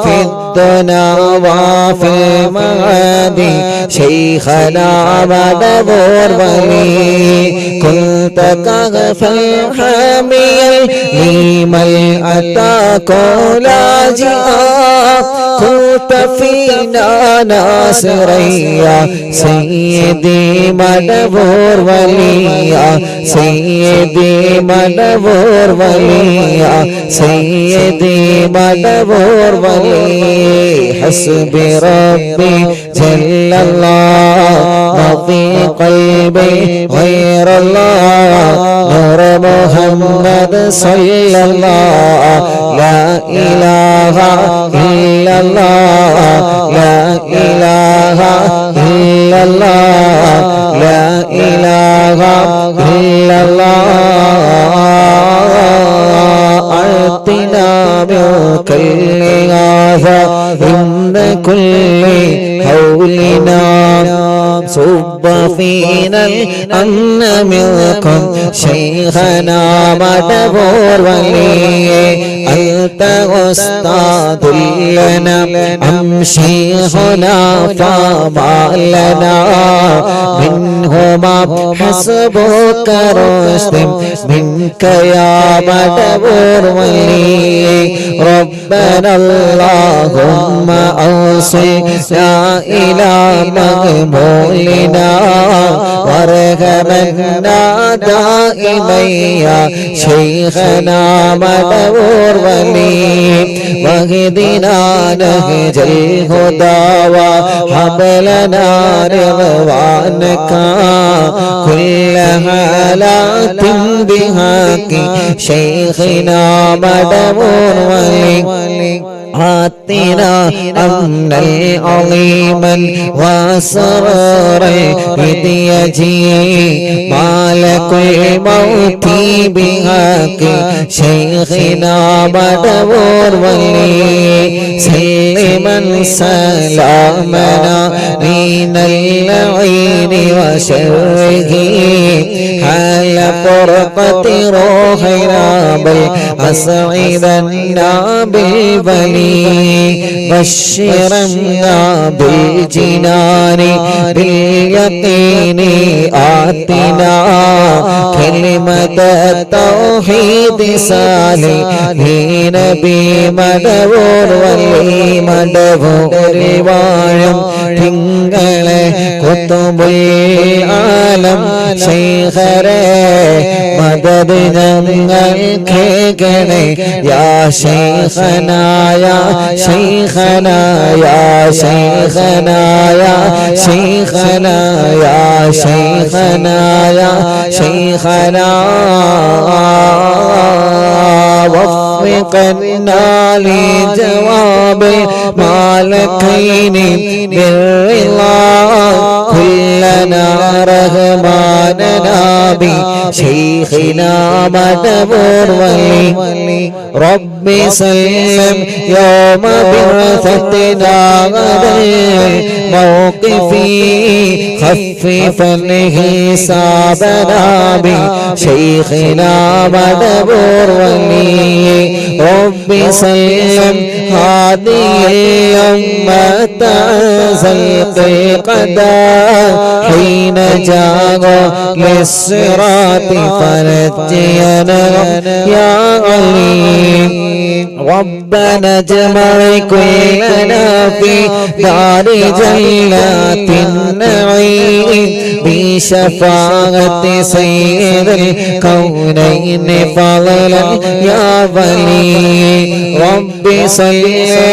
في الدنا وفي المعاد شيخنا مدبور ولي كنت كغفا حاميا لمن أتاك لاجئا كنت فينا ناصريا سيدي مدبور وليا سيدي مدبور وليا سيدي مدبور ولي حسبي ربي جل الله ما في قلبي غير الله نور محمد صلى الله لا إله إلا الله لا إله إلا الله لا إله إلا الله أعطنا بكل هذا إن كل حولنا صب فينا الأمن منكم شيخنا مدبور ولي أنت أستاذ لنا أم شيخنا فما لنا منهما حسبك رشد منك يا مدبور ولي ربنا اللهم أوصلنا إلى مقبولنا وارحمنا دائما يا شيخنا مدبور ولي واهدنا نهج الهدى وهب لنا رضوانك كل حالات بحق شيخنا مدبور ولي آتنا أمنا عظيما وسرورا يجي مالك الموت بحق شيخنا مدبور ولي سلما سلامنا من اللعين وشره حال فرقة روحنا بل أسعدنا بالبلي بشرنا بالجنان باليقين آتنا كلمة التوحيد صالحين بمدبور ولي مدبور വാഴും തിങ്കളെ കുത്തുബുൽ ആലം ശൈഖരെ മദദ് ഞങ്ങൾ കേൾക്കണേ യാ ശൈഖനാ യാ ശൈഖനാ യാ ശൈഖനാ യാ ശൈഖനാ യാ ശൈഖനാ യാ ശൈഖനാ وفقنا لجواب المالكين بالرضا كلنا رحماننا بشيخنا مدبور ولي رب سلم يوم بعثتنا غدا الموقف خففا حسابنا بشيخنا مدبور ولي رب سلم هذه الأمة زلق القدر حين جاء للصراط فنجينا يا عليم ربنا اجمع كلنا في دار جنات النعيم بشفاعة سيد الكونين فضلا يا ولي رب صل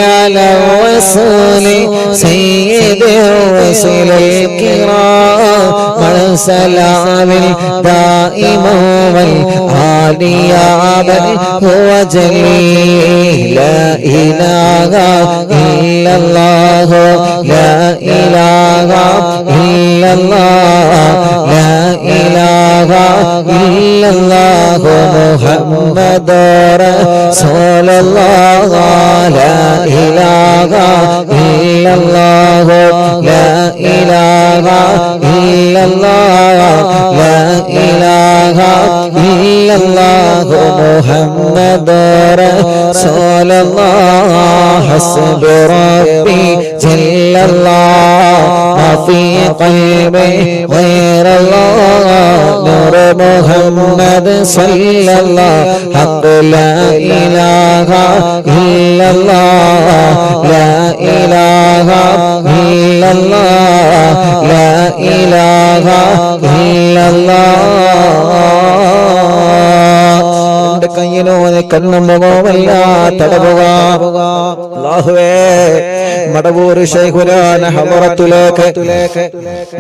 على الرسول سيد الرسل الكرام مع سلام دائم والآل يا من هو جليل لا إله إلا الله لا إله إلا الله لا إله إلا الله محمد رسول الله لا إله إلا الله لا إله إلا الله لا إله إلا الله محمد رسول الله حسب ربي جل الله ما في قلبي غير الله نور محمد صلى الله حق لا إله إلا الله لا إله إلا الله لا إله إلا الله കയ്യിലൂടെ കണ്ണും മുഖവുമല്ല തടവുക അല്ലാഹുവേ മടവൂർ ശൈഖുനാന ഹളറത്തിലേക്ക്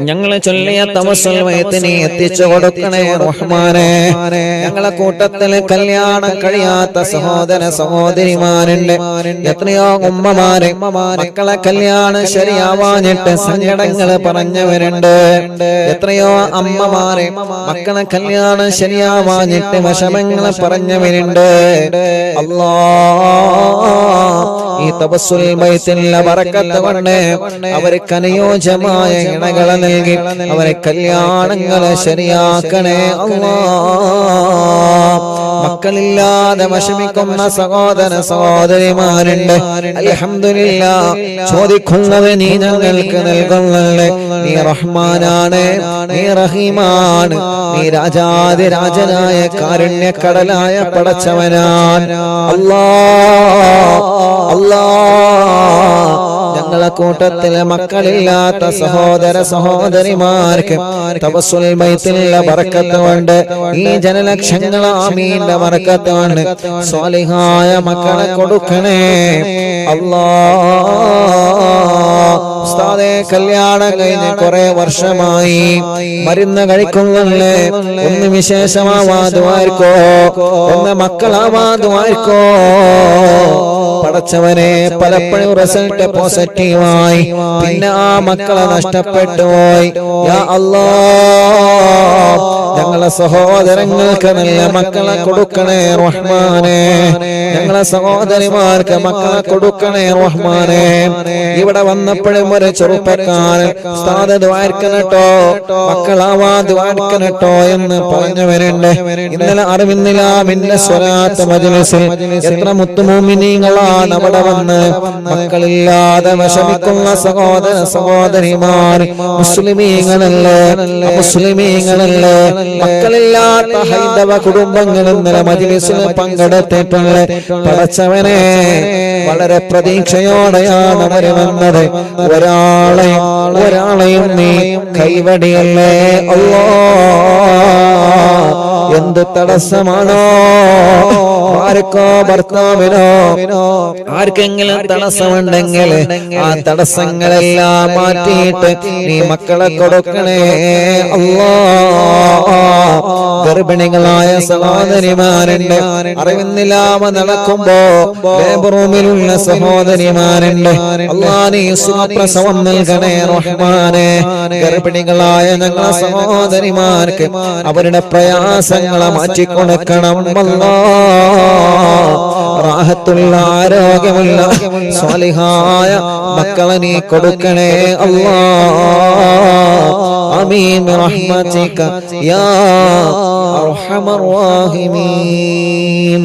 ഞങ്ങളെ ചൊല്ലിയ തവസ്സുൽ മയ്യത്തിനെ എത്തിച്ചു കൊടുക്കണേ റഹ്മാനേ ഞങ്ങളെ കൂട്ടത്തിൽ കല്യാണം കഴിയാത്ത സഹോദര സഹോദരിമാരുണ്ട് എത്രയോ ഉമ്മമാരെ മക്കളെ കല്യാണം ശരിയാവാഞ്ഞിട്ട് സങ്കടങ്ങൾ പറഞ്ഞവരുണ്ട് എത്രയോ അമ്മമാരെ മക്കളെ കല്യാണം ശരിയാവാഞ്ഞിട്ട് വിഷമങ്ങൾ പറഞ്ഞവരുണ്ട് അല്ലാഹ് ഈ തവസ്സുൽ മയ്യത്തിലെ ബറക്കത്ത് കൊണ്ട് അവർക്ക് അനുയോജ്യമായ ഇണകളെ നൽകി അവരെ കല്യാണങ്ങളെ ശരിയാക്കണേ അല്ലാഹ് മക്കളില്ലാതെ വിഷമിക്കുന്ന സഹോദര സഹോദരിമാരുണ്ട് അൽഹംദുലില്ലാഹ് ചോദിക്കുന്നത് നീ ഞങ്ങൾക്ക് നൽകുന്നല്ലേ നീ റഹ്മാനാണ് നീ റഹീമാണ് നീ രാജാതിരാജനായ കാരുണ്യക്കടലായ പടച്ചവനാണ് അല്ലാഹ് അല്ലാഹ് ഞങ്ങളെ കൂട്ടത്തിലെ മക്കളില്ലാത്ത സഹോദര സഹോദരിമാർക്ക് തവസ്സുൽ മയ്യത്തിലെ ബറക്കത്ത് കൊണ്ട് ഈ ജനലക്ഷങ്ങൾ ആമീന്റെ ബറക്കത്ത് കൊണ്ട് സ്വാലിഹായ മക്കളെ കൊടുക്കണേ അല്ലാഹ് ഉസ്താദേ കല്യാണം കഴിഞ്ഞ് കുറെ വർഷമായി മരുന്ന് കഴിക്കുന്നല്ലേ ഒന്ന് വിശേഷമാവാതുമായിരിക്കോ ഒന്ന് മക്കളാവാതുമായിരിക്കോ പടച്ചവനെ പലപ്പോഴും റിസൾട്ട് പോസിറ്റീവായി പിന്നെ ആ മക്കളെ നഷ്ടപ്പെട്ടു പോയി. യാ അല്ലാഹ് ഞങ്ങളെ സഹോദരങ്ങൾക്ക് നല്ല മക്കളെ കൊടുക്കണേ റഹ്മാനേ. ഞങ്ങളെ സഹോദരിമാർക്ക് മക്കളെ കൊടുക്കണേ റഹ്മാനേ. ഇവിടെ വന്നപ്പോഴും ഒരു ചെറുപ്പക്കാരൻ ഉസ്താദ് ദുആർക്കണട്ടോ, മക്കളാവാ ദുആർക്കണട്ടോ എന്ന് പറഞ്ഞവരുണ്ട്. ഇന്നലെ അറിവിന്നിലാമിന്റെ സ്വലാത്ത് മജ്ലിസിൽ എത്ര മുത്തുമോമിനീങ്ങളാണ് അവിടെ വന്ന് മക്കളില്ലാതെ വിഷമിക്കുന്ന സഹോദര സഹോദരിമാർ. മുസ്ലിമീങ്ങളല്ലേ മുസ്ലിമീങ്ങളല്ലേ മക്കളില്ലാത്ത ഹൈന്ദവ കുടുംബങ്ങൾ ഇന്നലെ മജ്ലിസിൽ പങ്കെടുത്തിട്ടുള്ള പടച്ചവനെ വളരെ പ്രതീക്ഷയോടെയാണ് അവര് വന്നത്. ഒരാളെയും നീ കൈവടിയല്ലേ അല്ലാഹ്. എന്ത് തടസ്സമാണോ ആർക്കോ ഭർത്താവിനോ ആർക്കെങ്കിലും തടസ്സമുണ്ടെങ്കിൽ ആ തടസ്സങ്ങളെല്ലാം മാറ്റിയിട്ട് നീ മക്കളെ കൊടുക്കണേ അല്ലാഹ്. ഗർഭിണികളായ സഹോദരിമാരുണ്ട്, അറിവിന്നില്ലാമ നടക്കുമ്പോ ലേബർ റൂമിലുള്ള സഹോദരിമാരുണ്ട്. അല്ലാഹ് നീ സുഖപ്രസവം നൽകണേ റഹ്മാനേ. ഗർഭിണികളായ ഞങ്ങളെ സഹോദരിമാർക്ക് അവരുടെ പ്രയാസങ്ങളെ മാറ്റിക്കൊടുക്കണം അല്ലാഹ്. റാഹത്തുള്ള ആരോഗ്യമുള്ള സ്വാലിഹായ മക്കളെ നീ കൊടുക്കണേ അല്ലാഹ്. ആമീൻ റഹ്മതിക യാ അർഹമർ റഹീമീൻ.